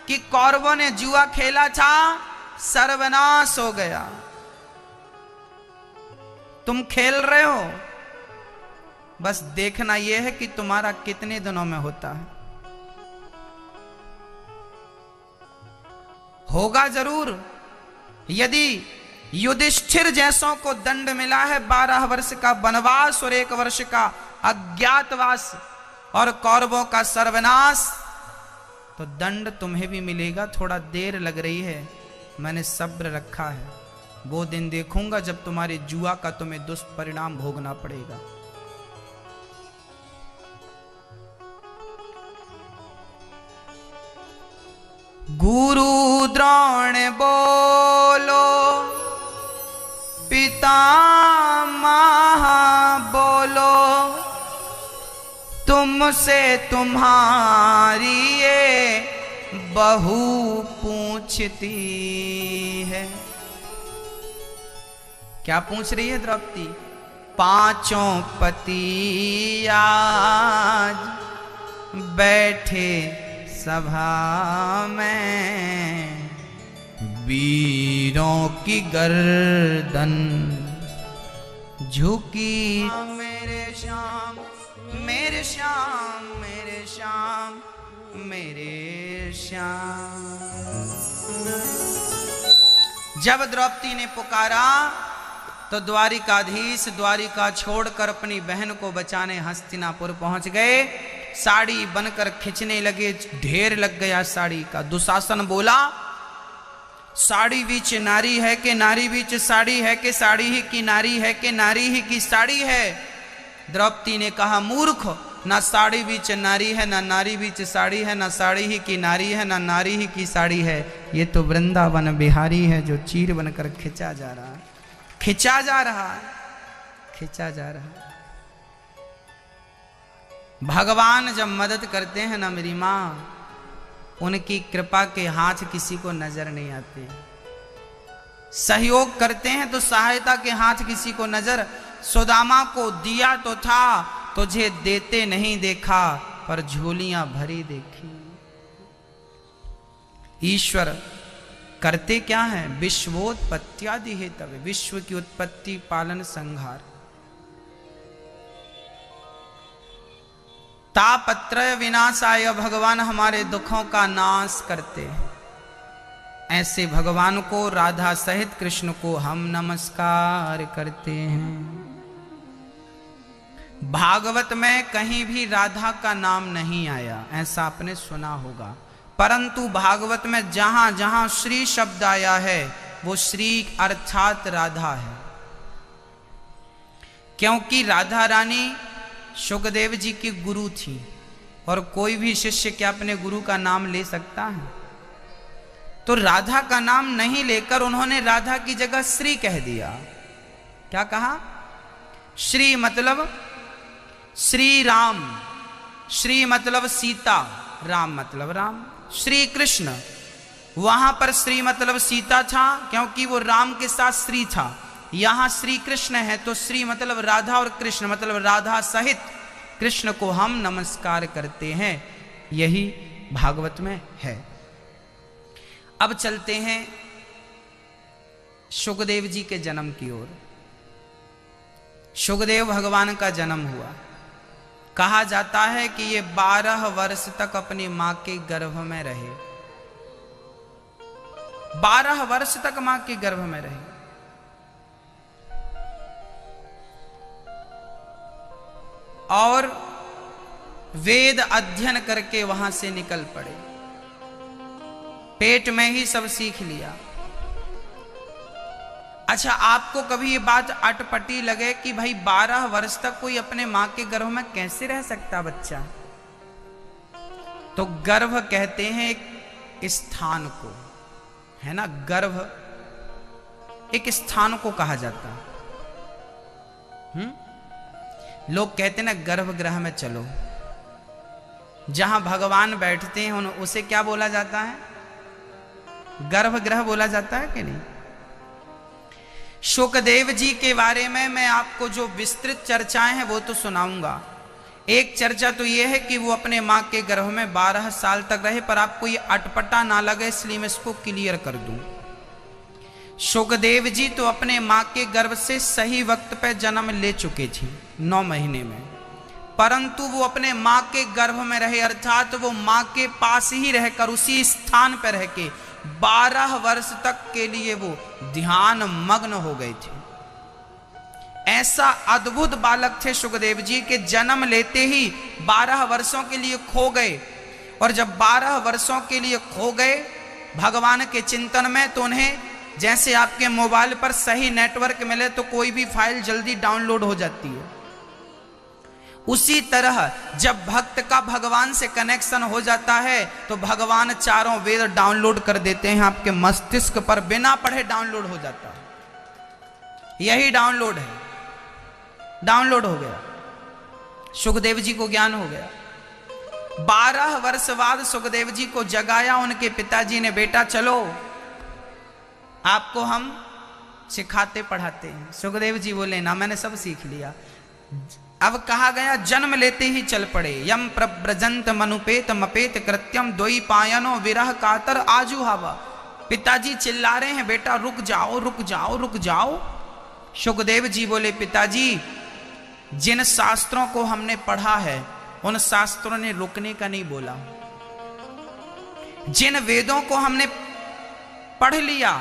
कि कौरवों ने जुआ खेला था, सर्वनाश हो गया। तुम खेल रहे हो, बस देखना यह है कि तुम्हारा कितने दिनों में होता है। होगा जरूर। यदि युधिष्ठिर जैसों को दंड मिला है 12 वर्ष का वनवास और 1 वर्ष का अज्ञातवास और कौरवों का सर्वनाश, तो दंड तुम्हें भी मिलेगा। थोड़ा देर लग रही है, मैंने सब्र रखा है। वो दिन देखूंगा जब तुम्हारे जुआ का तुम्हें दुष्परिणाम भोगना पड़ेगा। गुरु द्रोण बोलो, पितामह बोलो, तुमसे तुम्हारी ये बहू पूछती है। क्या पूछ रही है द्रौपदी? पांचों पति आज बैठे सभा में, वीरों की गर्दन झुकी। मेरे श्याम मेरे श्याम मेरे श्याम मेरे श्याम। जब द्रौपदी ने पुकारा तो द्वारिकाधीश द्वारिका छोड़कर अपनी बहन को बचाने हस्तिनापुर पहुंच गए। साड़ी बनकर खींचने लगे, ढेर लग गया साड़ी का। दुशासन बोला, साड़ी बीच नारी है कि नारी बीच साड़ी है कि साड़ी ही की नारी है कि नारी ही की साड़ी है। द्रौपदी ने कहा, मूर्ख, ना साड़ी बीच नारी है, ना नारी बीच साड़ी है, ना साड़ी ही की नारी है, ना नारी ही की साड़ी है। ये तो वृंदावन बिहारी है जो चीर बनकर खिंचा जा रहा है, खिंचा जा रहा है, खिंचा जा रहा है। भगवान जब मदद करते हैं ना मेरी माँ, उनकी कृपा के हाथ किसी को नजर नहीं आते। सहयोग करते हैं तो सहायता के हाथ किसी को नजर। सुदामा को दिया तो था, तुझे देते नहीं देखा, पर झोलियां भरी देखी। ईश्वर करते क्या है? विश्वोत्पत्त्यादि हेतवे, विश्व की उत्पत्ति पालन संहार। तापत्रय विनाशाय, भगवान हमारे दुखों का नाश करते हैं। ऐसे भगवान को, राधा सहित कृष्ण को हम नमस्कार करते हैं। भागवत में कहीं भी राधा का नाम नहीं आया, ऐसा आपने सुना होगा, परंतु भागवत में जहां जहां श्री शब्द आया है वो श्री अर्थात राधा है। क्योंकि राधा रानी शुकदेव जी की गुरु थी, और कोई भी शिष्य क्या अपने गुरु का नाम ले सकता है? तो राधा का नाम नहीं लेकर उन्होंने राधा की जगह श्री कह दिया। क्या कहा? श्री मतलब श्री राम, श्री मतलब सीता, राम मतलब राम। श्री कृष्ण, वहां पर श्री मतलब सीता था क्योंकि वो राम के साथ श्री था। यहां श्री कृष्ण है तो श्री मतलब राधा और कृष्ण मतलब राधा सहित कृष्ण को हम नमस्कार करते हैं। यही भागवत में है। अब चलते हैं शुकदेव जी के जन्म की ओर। शुकदेव भगवान का जन्म हुआ। कहा जाता है कि ये 12 वर्ष तक अपनी मां के गर्भ में रहे। 12 वर्ष तक मां के गर्भ में रहे। और वेद अध्ययन करके वहां से निकल पड़े। पेट में ही सब सीख लिया। अच्छा, आपको कभी ये बात अटपटी लगे कि भाई 12 वर्ष तक कोई अपने मां के गर्भ में कैसे रह सकता बच्चा? तो गर्भ कहते हैं एक स्थान को, है ना। गर्भ एक स्थान को कहा जाता है। लोग कहते हैं ना गर्भगृह में चलो, जहां भगवान बैठते हैं उसे क्या बोला जाता है? गर्भगृह बोला जाता है कि नहीं? शुकदेव जी के बारे में मैं आपको जो विस्तृत चर्चाएं हैं वो तो सुनाऊंगा। एक चर्चा तो ये है कि वो अपने मां के गर्भ में 12 साल तक रहे, पर आपको ये अटपटा ना लगे इसलिए मैं इसको क्लियर कर दूं। शुकदेव जी तो अपने मां के गर्भ से सही वक्त पे जन्म ले चुके थे, 9 महीने में, परंतु वो अपने मां के गर्भ में रहे, अर्थात वो मां के पास ही रहकर उसी स्थान पर रह के 12 वर्ष तक के लिए वो ध्यान मग्न हो गए थे। ऐसा अद्भुत बालक थे शुकदेव जी के जन्म लेते ही 12 वर्षों के लिए खो गए। और जब 12 वर्षों के लिए खो गए भगवान के चिंतन में, तो उन्हें जैसे आपके मोबाइल पर सही नेटवर्क मिले तो कोई भी फाइल जल्दी डाउनलोड हो जाती है, उसी तरह जब भक्त का भगवान से कनेक्शन हो जाता है तो भगवान चारों वेद डाउनलोड कर देते हैं आपके मस्तिष्क पर, बिना पढ़े डाउनलोड हो जाता है। यही डाउनलोड है, डाउनलोड हो गया। सुखदेव जी को ज्ञान हो गया। 12 वर्ष बाद सुखदेव जी को जगाया उनके पिताजी ने, बेटा चलो आपको हम सिखाते पढ़ाते हैं। सुखदेव जी बोले ना, मैंने सब सीख लिया। अब कहा गया जन्म लेते ही चल पड़े। यम प्रव्रजंत मनुपेत मपेत कृत्यम द्वि पायनो विरह कातर आजू हवा। पिताजी चिल्ला रहे हैं, बेटा रुक जाओ रुक जाओ रुक जाओ। सुखदेव जी बोले, पिताजी जिन शास्त्रों को हमने पढ़ा है उन शास्त्रों ने रुकने का नहीं बोला। जिन वेदों को हमने पढ़ लिया,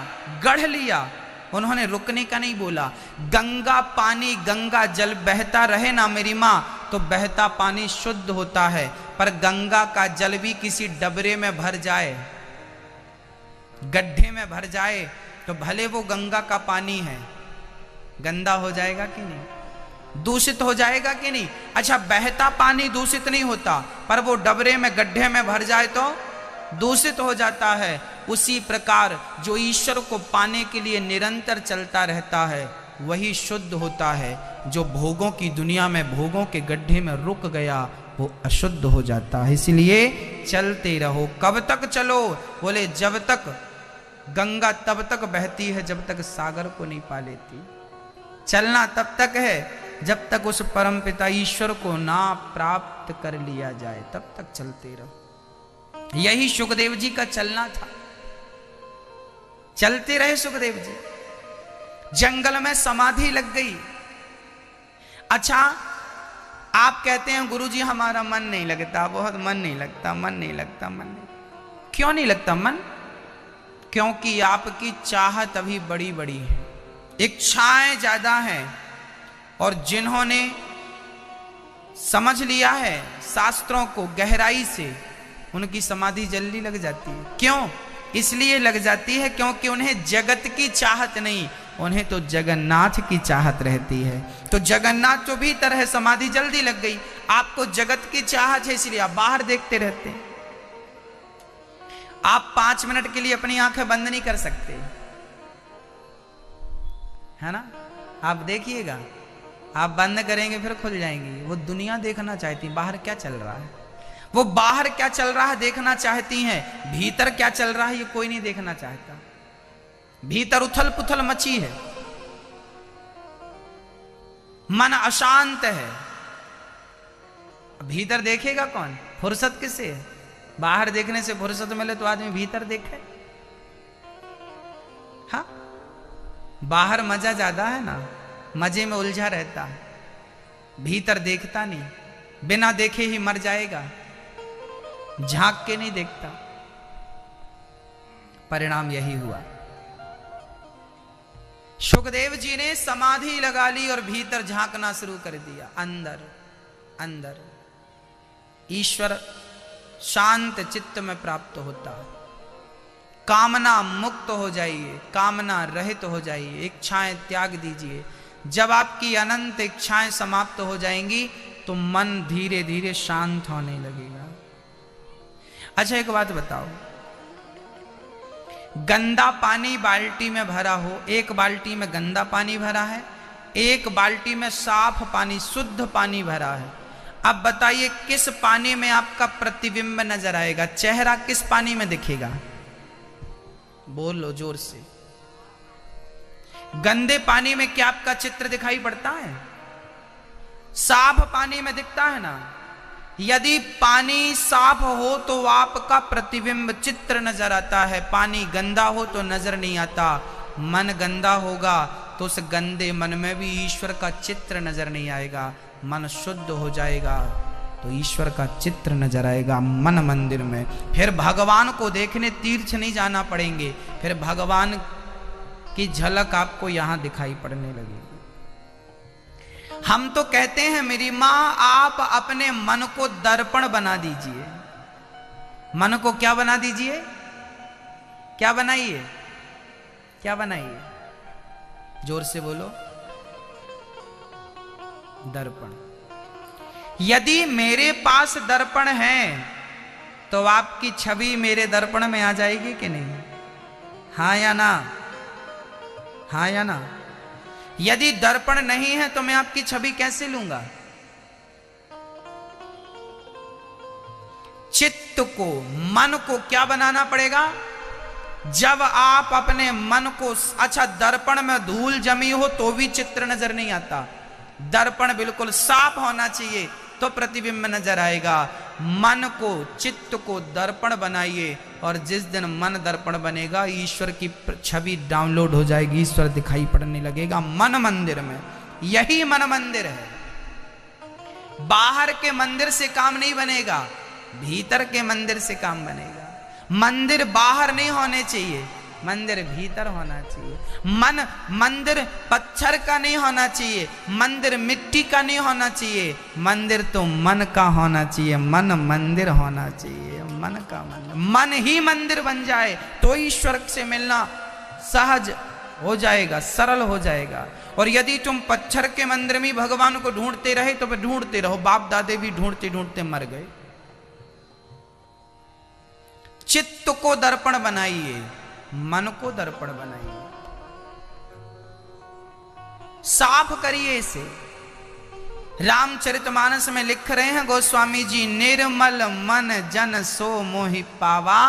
गढ़ लिया, उन्होंने रुकने का नहीं बोला। गंगा पानी, गंगा जल बहता रहे ना मेरी माँ, तो बहता पानी शुद्ध होता है। पर गंगा का जल भी किसी डबरे में भर जाए, गड्ढे में भर जाए, तो भले वो गंगा का पानी है, गंदा हो जाएगा कि नहीं, दूषित हो जाएगा कि नहीं। अच्छा, बहता पानी दूषित नहीं होता, पर वो डबरे में गड्ढे में भर जाए तो दूषित हो जाता है। उसी प्रकार जो ईश्वर को पाने के लिए निरंतर चलता रहता है वही शुद्ध होता है। जो भोगों की दुनिया में भोगों के गड्ढे में रुक गया वो अशुद्ध हो जाता है। इसलिए चलते रहो। कब तक चलो? बोले जब तक गंगा तब तक बहती है जब तक सागर को नहीं पा लेती। चलना तब तक है जब तक उस परमपिता ईश्वर को ना प्राप्त कर लिया जाए, तब तक चलते रहो। यही सुखदेव जी का चलना था। चलते रहे सुखदेव जी। जंगल में समाधि लग गई। अच्छा, आप कहते हैं गुरुजी हमारा मन नहीं लगता, बहुत मन नहीं लगता, मन नहीं लगता, मन नहीं। क्यों नहीं लगता मन? क्योंकि आपकी चाहत अभी बड़ी बड़ी है, इच्छाएं ज्यादा हैं। और जिन्होंने समझ लिया है शास्त्रों को गहराई से, उनकी समाधि जल्दी लग जाती है। क्यों? इसलिए लग जाती है क्योंकि उन्हें जगत की चाहत नहीं, उन्हें तो जगन्नाथ की चाहत रहती है। तो जगन्नाथ जो भीतर है, समाधि जल्दी लग गई। आपको जगत की चाहत है इसलिए आप बाहर देखते रहते हैं। आप 5 मिनट के लिए अपनी आंखें बंद नहीं कर सकते, है ना? आप देखिएगा, आप बंद करेंगे फिर खुल जाएंगी। वो दुनिया देखना चाहती, बाहर क्या चल रहा है। वो बाहर क्या चल रहा है देखना चाहती हैं, भीतर क्या चल रहा है ये कोई नहीं देखना चाहता। भीतर उथल पुथल मची है, मन अशांत है। भीतर देखेगा कौन? फुर्सत किसे है? बाहर देखने से फुर्सत मिले तो आदमी भीतर देखे। हाँ, बाहर मजा ज्यादा है ना, मजे में उलझा रहता है, भीतर देखता नहीं। बिना देखे ही मर जाएगा, झांक के नहीं देखता। परिणाम यही हुआ। सुखदेव जी ने समाधि लगा ली और भीतर झांकना शुरू कर दिया। अंदर अंदर ईश्वर शांत चित्त में प्राप्त होता है। कामना मुक्त हो जाइए, कामना रहित हो जाइए, इच्छाएं त्याग दीजिए। जब आपकी अनंत इच्छाएं समाप्त हो जाएंगी तो मन धीरे धीरे शांत होने लगेगा। अच्छा, एक बात बताओ, गंदा पानी बाल्टी में भरा हो, एक बाल्टी में गंदा पानी भरा है, एक बाल्टी में साफ पानी, शुद्ध पानी भरा है। अब बताइए किस पानी में आपका प्रतिबिंब नजर आएगा? चेहरा किस पानी में दिखेगा? बोल लो जोर से। गंदे पानी में क्या आपका चित्र दिखाई पड़ता है? साफ पानी में दिखता है ना। यदि पानी साफ हो तो आपका प्रतिबिंब चित्र नजर आता है, पानी गंदा हो तो नजर नहीं आता। मन गंदा होगा तो उस गंदे मन में भी ईश्वर का चित्र नजर नहीं आएगा। मन शुद्ध हो जाएगा तो ईश्वर का चित्र नजर आएगा मन मंदिर में। फिर भगवान को देखने तीर्थ नहीं जाना पड़ेंगे, फिर भगवान की झलक आपको यहां दिखाई पड़ने लगेगी। हम तो कहते हैं मेरी मां, आप अपने मन को दर्पण बना दीजिए। मन को क्या बना दीजिए? क्या बनाइए? क्या बनाइए? जोर से बोलो। दर्पण। यदि मेरे पास दर्पण है तो आपकी छवि मेरे दर्पण में आ जाएगी कि नहीं? हाँ या ना? हाँ या ना? यदि दर्पण नहीं है तो मैं आपकी छवि कैसे लूंगा? चित्त को, मन को क्या बनाना पड़ेगा? जब आप अपने मन को, अच्छा दर्पण में धूल जमी हो तो भी चित्र नजर नहीं आता, दर्पण बिल्कुल साफ होना चाहिए तो प्रतिबिंब नजर आएगा। मन को, चित्त को दर्पण बनाइए और जिस दिन मन दर्पण बनेगा ईश्वर की छवि डाउनलोड हो जाएगी, ईश्वर दिखाई पड़ने लगेगा मन मंदिर में। यही मन मंदिर है। बाहर के मंदिर से काम नहीं बनेगा, भीतर के मंदिर से काम बनेगा। मंदिर बाहर नहीं होने चाहिए, मंदिर भीतर होना चाहिए। मंदिर पत्थर का नहीं होना चाहिए, मंदिर मिट्टी का नहीं होना चाहिए, मंदिर तो मन का होना चाहिए, मन मंदिर होना चाहिए, मन का मंदिर। मन ही मंदिर बन जाए तो ईश्वर से मिलना सहज हो जाएगा, सरल हो जाएगा। और यदि तुम पत्थर के मंदिर में भगवान को ढूंढते रहे तो फिर ढूंढते रहो, बाप दादे भी ढूंढते ढूंढते मर गए। चित्त को दर्पण बनाइए, मन को दर्पण बनाइए, साफ करिए इसे। रामचरितमानस में लिख रहे हैं गोस्वामी जी, निर्मल मन जन सो मोहि पावा।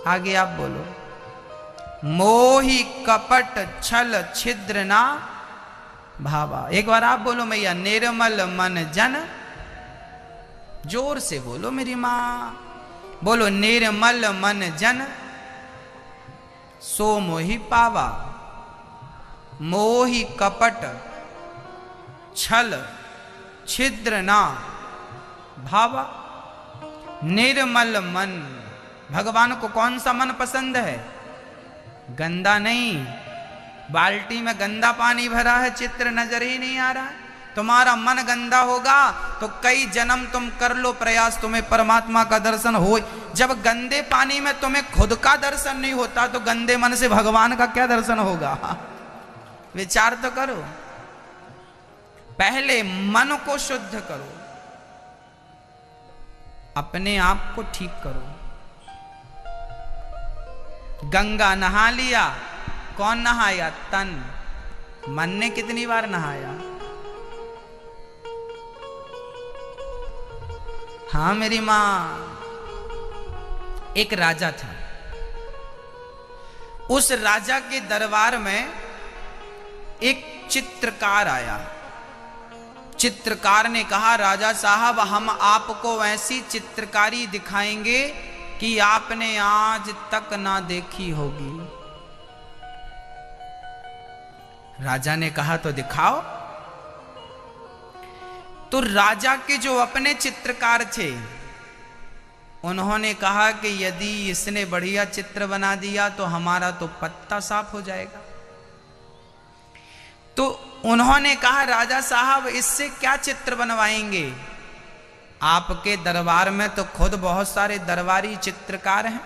आगे आप बोलो, मोहि कपट छल छिद्र ना भावा। एक बार आप बोलो मैया, निर्मल मन जन, जोर से बोलो मेरी मां, बोलो निर्मल मन जन सो मोहि पावा, मोहि कपट छल छिद्र ना भावा। निर्मल मन, भगवान को कौन सा मन पसंद है? गंदा नहीं, बाल्टी में गंदा पानी भरा है, चित्र नजर ही नहीं आ रहा है। तुम्हारा मन गंदा होगा तो कई जन्म तुम कर लो प्रयास, तुम्हें परमात्मा का दर्शन हो। जब गंदे पानी में तुम्हें खुद का दर्शन नहीं होता तो गंदे मन से भगवान का क्या दर्शन होगा? विचार तो करो। पहले मन को शुद्ध करो, अपने आप को ठीक करो। गंगा नहा लिया, कौन नहाया? तन। मन ने कितनी बार नहाया? हाँ मेरी मां। एक राजा था, उस राजा के दरबार में एक चित्रकार आया। चित्रकार ने कहा, राजा साहब हम आपको ऐसी चित्रकारी दिखाएंगे कि आपने आज तक ना देखी होगी। राजा ने कहा तो दिखाओ। तो राजा के जो अपने चित्रकार थे उन्होंने कहा कि यदि इसने बढ़िया चित्र बना दिया तो हमारा तो पत्ता साफ हो जाएगा। तो उन्होंने कहा, राजा साहब इससे क्या चित्र बनवाएंगे? आपके दरबार में तो खुद बहुत सारे दरबारी चित्रकार हैं,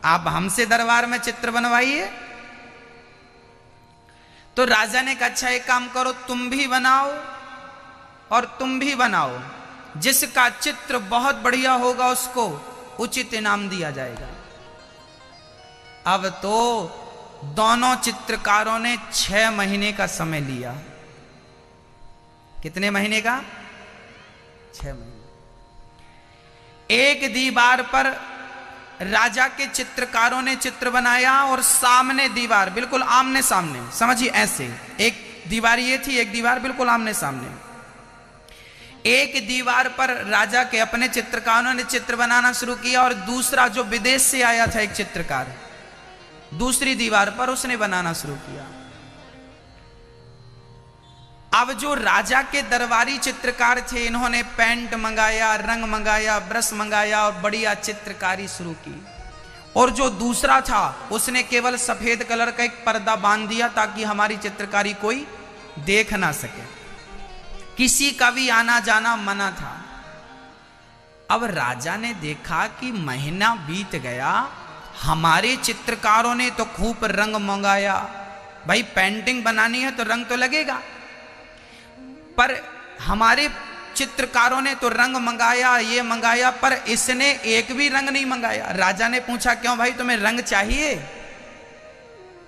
आप हमसे दरबार में चित्र बनवाइए। तो राजा ने कहा, अच्छा एक काम करो, तुम भी बनाओ और तुम भी बनाओ, जिसका चित्र बहुत बढ़िया होगा उसको उचित इनाम दिया जाएगा। अब तो दोनों चित्रकारों ने 6 महीने का समय लिया। कितने महीने का? 6 महीने। एक दीवार पर राजा के चित्रकारों ने चित्र बनाया और सामने दीवार, बिल्कुल आमने सामने, समझिए ऐसे, एक दीवार ये थी, एक दीवार बिल्कुल आमने सामने। एक दीवार पर राजा के अपने चित्रकारों ने चित्र बनाना शुरू किया और दूसरा जो विदेश से आया था एक चित्रकार, दूसरी दीवार पर उसने बनाना शुरू किया। अब जो राजा के दरबारी चित्रकार थे, इन्होंने पेंट मंगाया, रंग मंगाया, ब्रश मंगाया और बढ़िया चित्रकारी शुरू की। और जो दूसरा था उसने केवल सफेद कलर का एक पर्दा बांध दिया ताकि हमारी चित्रकारी कोई देख ना सके, किसी का भी आना जाना मना था। अब राजा ने देखा कि महीना बीत गया, हमारे चित्रकारों ने तो खूब रंग मंगाया, भाई पेंटिंग बनानी है तो रंग तो लगेगा, पर हमारे चित्रकारों ने तो रंग मंगाया, ये मंगाया, पर इसने एक भी रंग नहीं मंगाया। राजा ने पूछा क्यों भाई तुम्हें रंग चाहिए?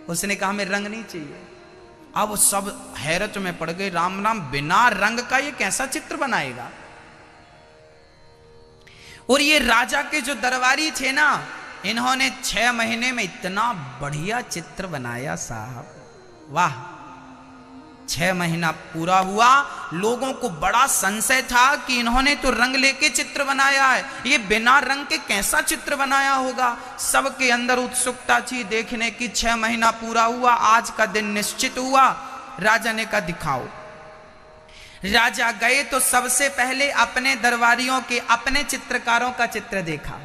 उसने कहा हमें रंग नहीं चाहिए। अब सब हैरत में पड़ गए, राम राम, बिना रंग का ये कैसा चित्र बनाएगा? और ये राजा के जो दरबारी थे ना, इन्होंने 6 महीने में इतना बढ़िया चित्र बनाया साहब, वाह। 6 महीना पूरा हुआ, लोगों को बड़ा संशय था कि इन्होंने तो रंग लेके चित्र बनाया है, ये बिना रंग के कैसा चित्र बनाया होगा। सबके अंदर उत्सुकता थी देखने की। 6 महीना पूरा हुआ, आज का दिन निश्चित हुआ। राजा ने कहा दिखाओ। राजा गए तो सबसे पहले अपने दरबारियों के, अपने चित्रकारों का चित्र देखा।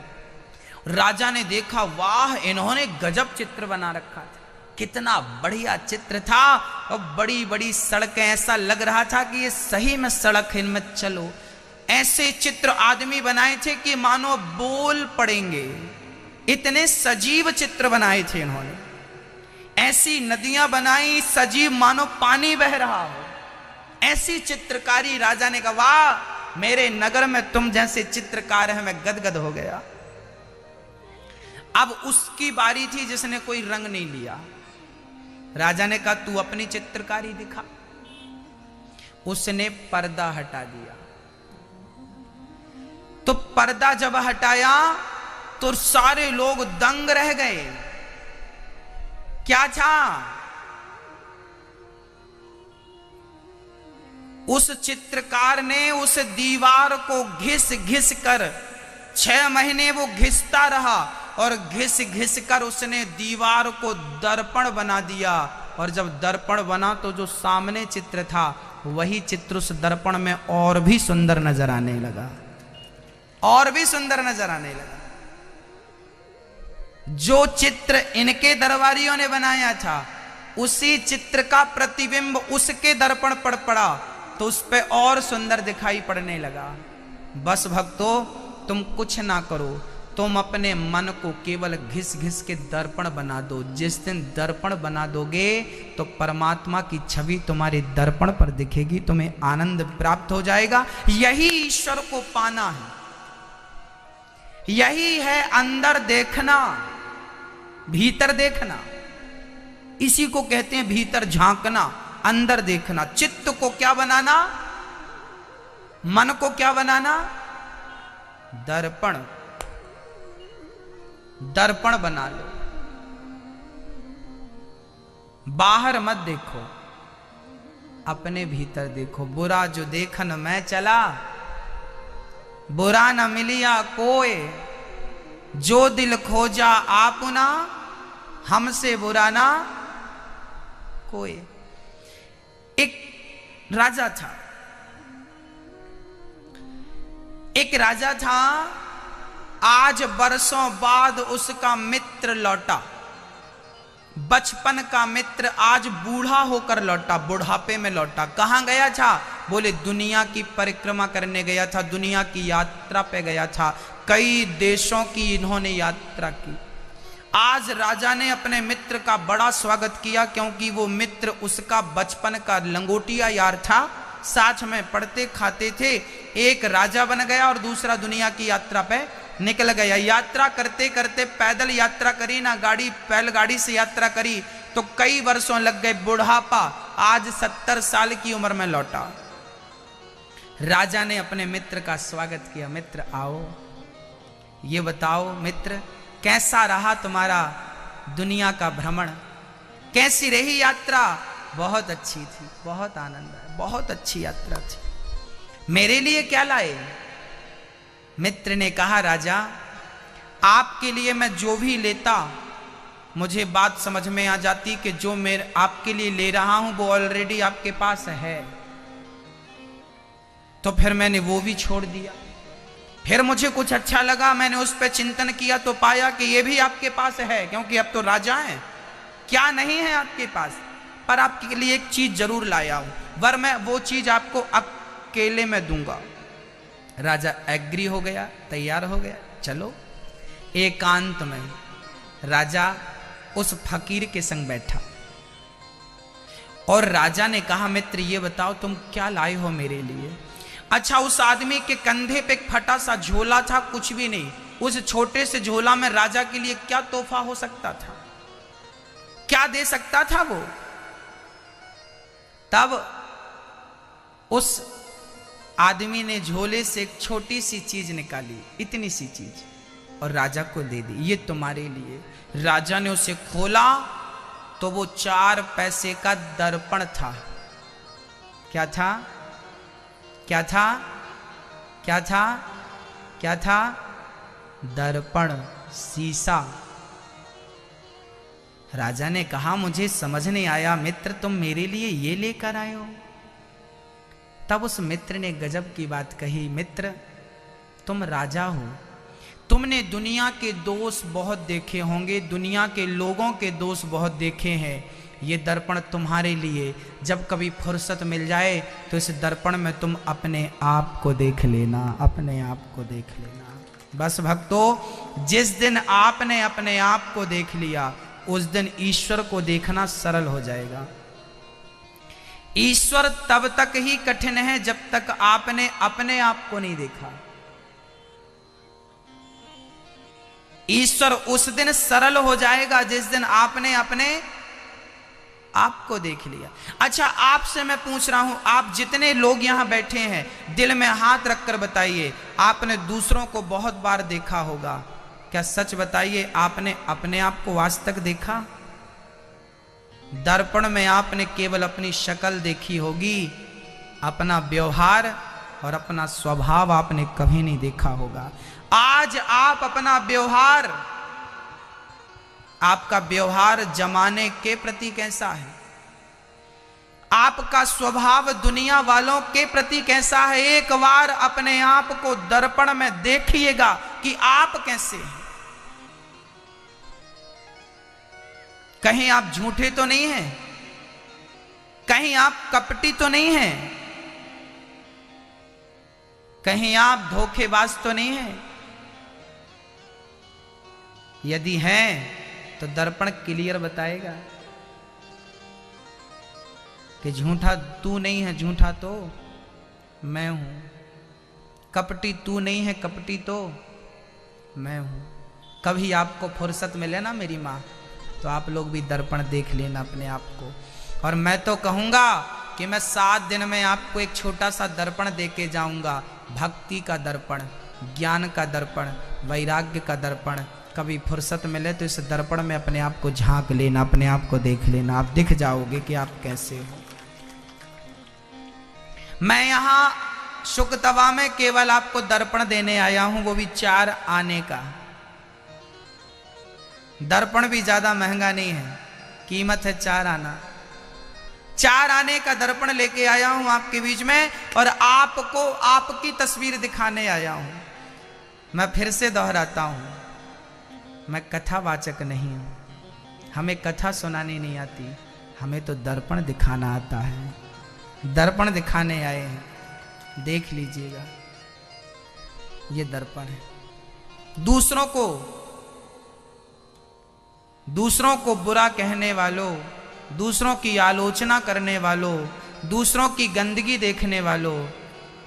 राजा ने देखा, वाह इन्होंने गजब चित्र बना रखा था, कितना बढ़िया चित्र था। और बड़ी बड़ी सड़कें, ऐसा लग रहा था कि ये सही में सड़क है, इनमें चलो। ऐसे चित्र आदमी बनाए थे कि मानो बोल पड़ेंगे, इतने सजीव चित्र बनाए थे इन्होंने। ऐसी नदियां बनाई सजीव, मानो पानी बह रहा हो, ऐसी चित्रकारी। राजा ने कहा वाह, मेरे नगर में तुम जैसे चित्रकार हैं, मैं गदगद हो गया। अब उसकी बारी थी जिसने कोई रंग नहीं लिया। राजा ने कहा तू अपनी चित्रकारी दिखा। उसने पर्दा हटा दिया। तो पर्दा जब हटाया तो सारे लोग दंग रह गए। क्या था? उस चित्रकार ने उस दीवार को घिस घिस कर 6 महीने वो घिसता रहा, और घिस घिस कर उसने दीवार को दर्पण बना दिया। और जब दर्पण बना तो जो सामने चित्र था वही चित्र उस दर्पण में और भी सुंदर नजर आने लगा, और भी सुंदर नजर आने लगा। जो चित्र इनके दरबारियों ने बनाया था, उसी चित्र का प्रतिबिंब उसके दर्पण पर पड़ा तो उस पे और सुंदर दिखाई पड़ने लगा। बस भक्तों, तुम कुछ ना करो, तुम अपने मन को केवल घिस घिस के दर्पण बना दो। जिस दिन दर्पण बना दोगे तो परमात्मा की छवि तुम्हारे दर्पण पर दिखेगी, तुम्हें आनंद प्राप्त हो जाएगा। यही ईश्वर को पाना है, यही है अंदर देखना, भीतर देखना। इसी को कहते हैं भीतर झांकना, अंदर देखना। चित्त को क्या बनाना? मन को क्या बनाना? दर्पण, दर्पण बना लो। बाहर मत देखो, अपने भीतर देखो। बुरा जो देखन मैं चला, बुरा न मिलिया कोय, जो दिल खोजा आपुना, हमसे बुरा ना कोई। एक राजा था, एक राजा था। आज बरसों बाद उसका मित्र लौटा, बचपन का मित्र आज बूढ़ा होकर लौटा, बुढ़ापे में लौटा। कहां गया था? बोले दुनिया की परिक्रमा करने गया था, दुनिया की यात्रा पे गया था। कई देशों की इन्होंने यात्रा की। आज राजा ने अपने मित्र का बड़ा स्वागत किया, क्योंकि वो मित्र उसका बचपन का लंगोटिया यार था, साथ में पढ़ते खाते थे। एक राजा बन गया और दूसरा दुनिया की यात्रा पे निकल गया। यात्रा करते करते पैदल यात्रा करी ना, गाड़ी बैलगाड़ी से यात्रा करी तो कई वर्षों लग गए। बुढ़ापा, आज 70 साल की उम्र में लौटा। राजा ने अपने मित्र का स्वागत किया। मित्र आओ, ये बताओ मित्र, कैसा रहा तुम्हारा दुनिया का भ्रमण? कैसी रही यात्रा? बहुत अच्छी थी, बहुत आनंद आया, बहुत अच्छी यात्रा थी। मेरे लिए क्या लाए? मित्र ने कहा राजा, आपके लिए मैं जो भी लेता, मुझे बात समझ में आ जाती कि जो मैं आपके लिए ले रहा हूं वो ऑलरेडी आपके पास है, तो फिर मैंने वो भी छोड़ दिया। फिर मुझे कुछ अच्छा लगा, मैंने उस पर चिंतन किया तो पाया कि ये भी आपके पास है, क्योंकि अब तो राजा हैं। क्या नहीं है आपके पास? पर आपके लिए एक चीज जरूर लाया हूं, वर मैं वो चीज आपको अकेले में दूंगा। राजा एग्री हो गया, तैयार हो गया। चलो। एकांत में राजा उस फकीर के संग बैठा और राजा ने कहा, मित्र ये बताओ तुम क्या लाए हो मेरे लिए? अच्छा, उस आदमी के कंधे पे एक फटा सा झोला था, कुछ भी नहीं। उस छोटे से झोला में राजा के लिए क्या तोहफा हो सकता था, क्या दे सकता था वो? तब उस आदमी ने झोले से एक छोटी सी चीज निकाली, इतनी सी चीज, और राजा को दे दी, ये तुम्हारे लिए। राजा ने उसे खोला तो वो 4 पैसे का दर्पण था। क्या था? क्या था? क्या था? क्या था? दर्पण, शीशा। राजा ने कहा, मुझे समझ नहीं आया मित्र, तुम मेरे लिए ये लेकर आए हो? तब उस मित्र ने गजब की बात कही, मित्र तुम राजा हो, तुमने दुनिया के दोष बहुत देखे होंगे, दुनिया के लोगों के दोष बहुत देखे हैं। ये दर्पण तुम्हारे लिए, जब कभी फुर्सत मिल जाए तो इस दर्पण में तुम अपने आप को देख लेना, अपने आप को देख लेना। बस भक्तों, जिस दिन आपने अपने आप को देख लिया, उस दिन ईश्वर को देखना सरल हो जाएगा। ईश्वर तब तक ही कठिन है जब तक आपने अपने आप को नहीं देखा। ईश्वर उस दिन सरल हो जाएगा जिस दिन आपने अपने आप को देख लिया। अच्छा, आपसे मैं पूछ रहा हूं, आप जितने लोग यहां बैठे हैं, दिल में हाथ रखकर बताइए, आपने दूसरों को बहुत बार देखा होगा, क्या सच बताइए आपने अपने आप को आज तक देखा? दर्पण में आपने केवल अपनी शक्ल देखी होगी, अपना व्यवहार और अपना स्वभाव आपने कभी नहीं देखा होगा। आज आप अपना व्यवहार, आपका व्यवहार जमाने के प्रति कैसा है, आपका स्वभाव दुनिया वालों के प्रति कैसा है, एक बार अपने आप को दर्पण में देखिएगा कि आप कैसे हैं। कहीं आप झूठे तो नहीं हैं, कहीं आप कपटी तो नहीं हैं, कहीं आप धोखेबाज तो नहीं हैं। यदि हैं तो दर्पण क्लियर बताएगा कि झूठा तू नहीं है, झूठा तो मैं हूं। कपटी तू नहीं है, कपटी तो मैं हूं। कभी आपको फुर्सत मिले ना मेरी माँ, तो आप लोग भी दर्पण देख लेना अपने आप को। और मैं तो कहूंगा कि मैं 7 दिन में आपको एक छोटा सा दर्पण दे के जाऊंगा, भक्ति का दर्पण, ज्ञान का दर्पण, वैराग्य का दर्पण। कभी फुर्सत मिले तो इस दर्पण में अपने आप को झांक लेना, अपने आप को देख लेना, आप दिख जाओगे कि आप कैसे हो। मैं यहां शुकतवा में केवल आपको दर्पण देने आया हूं, वो भी 4 आने का। दर्पण भी ज्यादा महंगा नहीं है, कीमत है 4 आना। 4 आने का दर्पण लेके आया हूं आपके बीच में, और आपको आपकी तस्वीर दिखाने आया हूं। मैं फिर से दोहराता हूं, मैं कथावाचक नहीं हूं, हमें कथा सुनानी नहीं आती, हमें तो दर्पण दिखाना आता है। दर्पण दिखाने आए हैं, देख लीजिएगा, ये दर्पण है। दूसरों को बुरा कहने वालों, दूसरों की आलोचना करने वालों, दूसरों की गंदगी देखने वालों,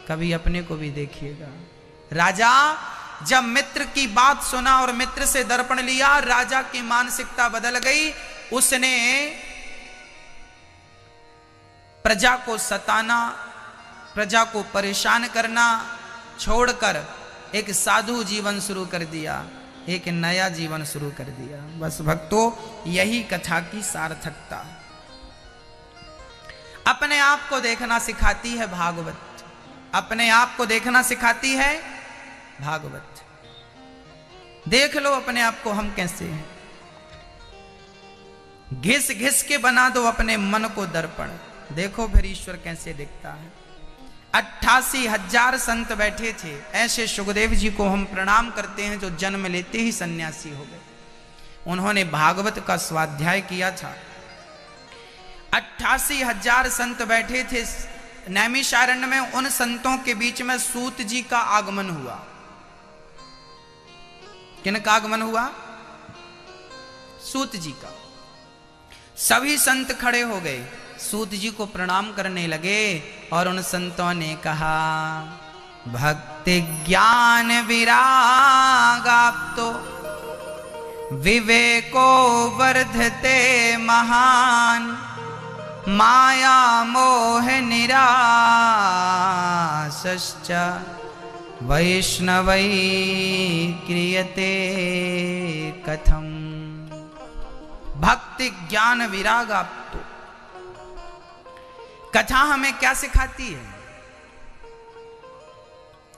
कभी अपने को भी देखिएगा। राजा जब मित्र की बात सुना और मित्र से दर्पण लिया, राजा की मानसिकता बदल गई। उसने प्रजा को सताना, प्रजा को परेशान करना छोड़कर एक साधु जीवन शुरू कर दिया, एक नया जीवन शुरू कर दिया। बस भक्तों, यही कथा की सार्थकता। अपने आप को देखना सिखाती है भागवत, अपने आप को देखना सिखाती है भागवत। देख लो अपने आप को, हम कैसे हैं। घिस घिस के बना दो अपने मन को दर्पण, देखो फिर ईश्वर कैसे दिखता है। 88,000 संत बैठे थे। ऐसे सुखदेव जी को हम प्रणाम करते हैं जो जन्म लेते ही सन्यासी हो गए। उन्होंने भागवत का स्वाध्याय किया था। 88,000 संत बैठे थे नैमिषारण्य में। उन संतों के बीच में सूत जी का आगमन हुआ। किनका आगमन हुआ? सूत जी का। सभी संत खड़े हो गए। सूत जी को प्रणाम करने लगे और उन संतों ने कहा, भक्ति ज्ञान विरागाप्तो विवेको वर्धते महान, माया मोह निरासश्च वैष्णवै क्रियते कथम। भक्ति ज्ञान विरागाप्तो, कथा हमें क्या सिखाती है?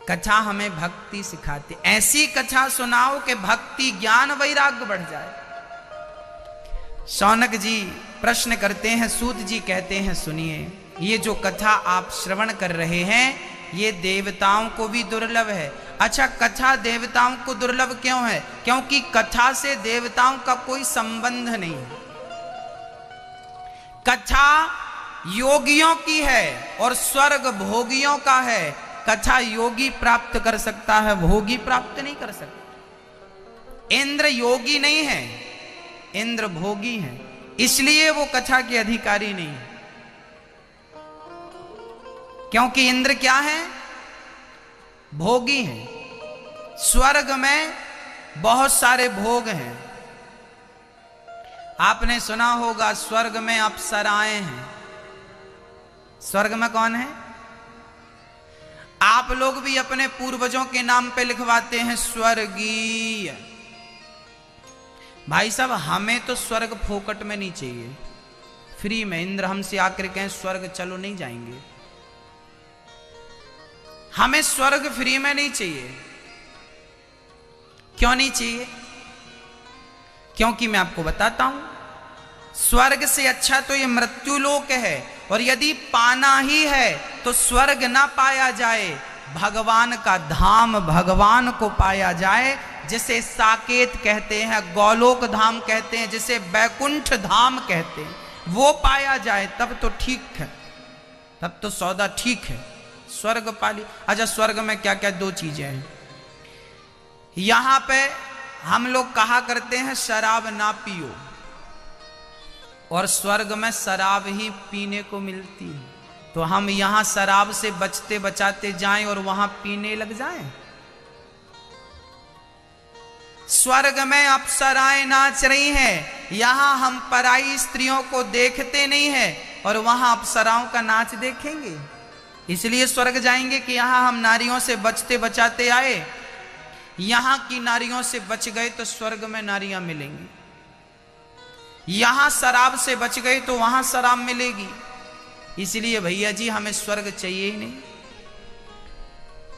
कथा हमें भक्ति सिखाती। ऐसी कथा सुनाओ कि भक्ति ज्ञान वैराग्य बढ़ जाए। शौनक जी प्रश्न करते हैं, सूत जी कहते हैं, सुनिए, ये जो कथा आप श्रवण कर रहे हैं ये देवताओं को भी दुर्लभ है। अच्छा, कथा देवताओं को दुर्लभ क्यों है? क्योंकि कथा से देवताओं का कोई संबंध नहीं है। कथा योगियों की है और स्वर्ग भोगियों का है। कथा योगी प्राप्त कर सकता है, भोगी प्राप्त नहीं कर सकता। इंद्र योगी नहीं है, इंद्र भोगी है, इसलिए वो कथा के अधिकारी नहीं है। क्योंकि इंद्र क्या है? भोगी हैं। स्वर्ग में बहुत सारे भोग हैं। आपने सुना होगा स्वर्ग में अप्सराएं हैं। स्वर्ग में कौन है? आप लोग भी अपने पूर्वजों के नाम पे लिखवाते हैं स्वर्गीय। भाई साहब, हमें तो स्वर्ग फोकट में नहीं चाहिए, फ्री में। इंद्र हमसे आकर कहें स्वर्ग चलो, नहीं जाएंगे। हमें स्वर्ग फ्री में नहीं चाहिए। क्यों नहीं चाहिए? क्योंकि मैं आपको बताता हूं, स्वर्ग से अच्छा तो ये मृत्यु लोक है। और यदि पाना ही है तो स्वर्ग ना पाया जाए, भगवान का धाम, भगवान को पाया जाए, जिसे साकेत कहते हैं, गोलोक धाम कहते हैं, जिसे बैकुंठ धाम कहते हैं, वो पाया जाए तब तो ठीक है, तब तो सौदा ठीक है। स्वर्ग पाली। अच्छा, स्वर्ग में क्या क्या दो चीजें हैं। यहां पे हम लोग कहा करते हैं शराब ना पियो, और स्वर्ग में शराब ही पीने को मिलती है। तो हम यहां शराब से बचते बचाते जाएं और वहां पीने लग जाएं। स्वर्ग में अप्सराएं नाच रही हैं, यहां हम पराई स्त्रियों को देखते नहीं हैं और वहां अप्सराओं का नाच देखेंगे। इसलिए स्वर्ग जाएंगे कि यहां हम नारियों से बचते बचाते आए। यहां की नारियों से बच गए तो स्वर्ग में नारियां मिलेंगी। यहां शराब से बच गए तो वहां शराब मिलेगी। इसलिए भैया जी हमें स्वर्ग चाहिए ही नहीं,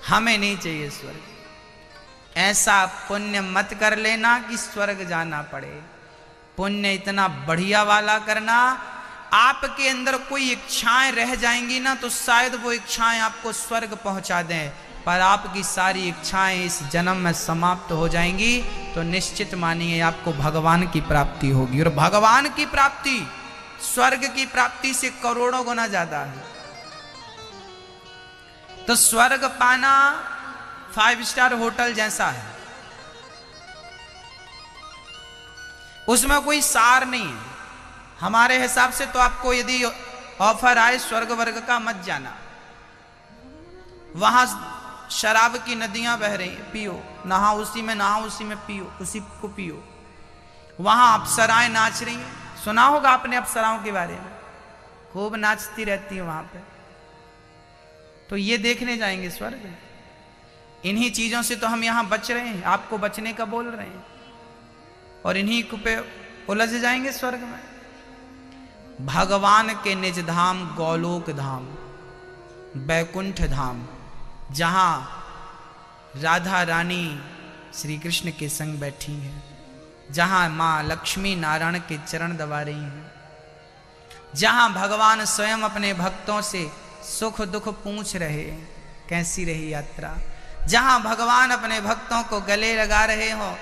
हमें नहीं चाहिए स्वर्ग। ऐसा पुण्य मत कर लेना कि स्वर्ग जाना पड़े। पुण्य इतना बढ़िया वाला करना, आपके अंदर कोई इच्छाएं रह जाएंगी ना तो शायद वो इच्छाएं आपको स्वर्ग पहुंचा दें, पर आपकी सारी इच्छाएं इस जन्म में समाप्त हो जाएंगी तो निश्चित मानिए आपको भगवान की प्राप्ति होगी। और भगवान की प्राप्ति स्वर्ग की प्राप्ति से करोड़ों गुना ज्यादा है। तो स्वर्ग पाना 5 स्टार होटल जैसा है, उसमें कोई सार नहीं है। हमारे हिसाब से तो आपको यदि ऑफर आए स्वर्ग वर्ग का, मत जाना। वहां शराब की नदियां बह रही हैं, पियो, नहाओ उसी में, नहाओ उसी में, पियो उसी को पियो। वहां अप्सराएं नाच रही हैं, सुना होगा आपने अप्सराओं के बारे में, खूब नाचती रहती है वहां पे। तो ये देखने जाएंगे स्वर्ग। इन्हीं चीजों से तो हम यहां बच रहे हैं, आपको बचने का बोल रहे हैं, और इन्हीं पे उलझ जाएंगे स्वर्ग में। भगवान के निज धाम गोलोक धाम, बैकुंठ धाम, जहां राधा रानी श्री कृष्ण के संग बैठी हैं, जहां मां लक्ष्मी नारायण के चरण दबा रही हैं, जहां भगवान स्वयं अपने भक्तों से सुख दुख पूछ रहे हैं, कैसी रही यात्रा, जहां भगवान अपने भक्तों को गले लगा रहे हो,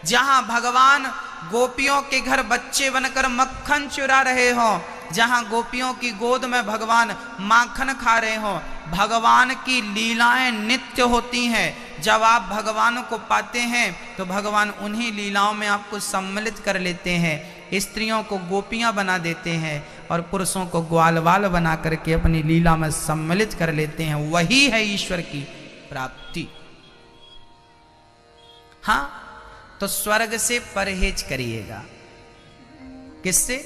जहां भगवान गोपियों के घर बच्चे बनकर मक्खन चुरा रहे हो, जहां गोपियों की गोद में भगवान माखन खा रहे हो। भगवान की लीलाएं नित्य होती हैं। जब आप भगवान को पाते हैं तो भगवान उन्हीं लीलाओं में आपको सम्मिलित कर लेते हैं, स्त्रियों को गोपियां बना देते हैं, और पुरुषों को ग्वाल बाल बना करके अपनी लीला में सम्मिलित कर लेते हैं, वही है ईश्वर की प्राप्ति। हाँ, तो स्वर्ग से परहेज करिएगा। किससे?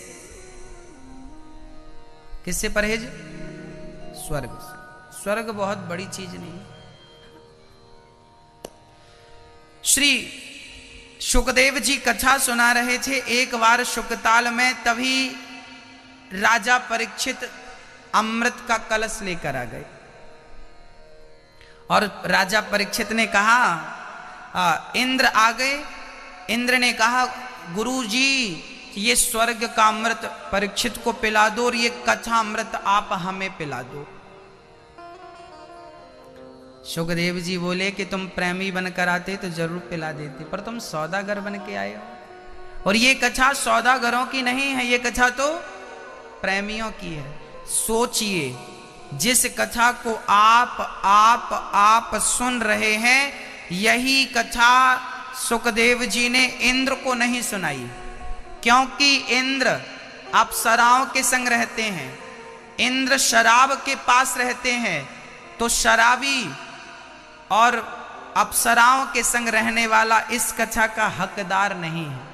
किससे परहेज? स्वर्ग से। स्वर्ग बहुत बड़ी चीज नहीं। श्री शुकदेव जी कथा सुना रहे थे एक बार शुकताल में, तभी राजा परीक्षित अमृत का कलश लेकर आ गए और राजा परीक्षित ने कहा, इंद्र आ गए। इंद्र ने कहा, गुरुजी ये स्वर्ग का अमृत परीक्षित को पिला दो और ये कथा अमृत आप हमें पिला दो। शुकदेव जी बोले कि तुम प्रेमी बनकर आते तो जरूर पिला देते, पर तुम सौदागर बन के आए हो और ये कथा सौदागरों की नहीं है, ये कथा तो प्रेमियों की है। सोचिए, जिस कथा को आप सुन रहे हैं, यही कथा शुकदेव जी ने इंद्र को नहीं सुनाई, क्योंकि इंद्र अप्सराओं के संग रहते हैं, इंद्र शराब के पास रहते हैं, तो शराबी और अप्सराओं के संग रहने वाला इस कथा का हकदार नहीं है।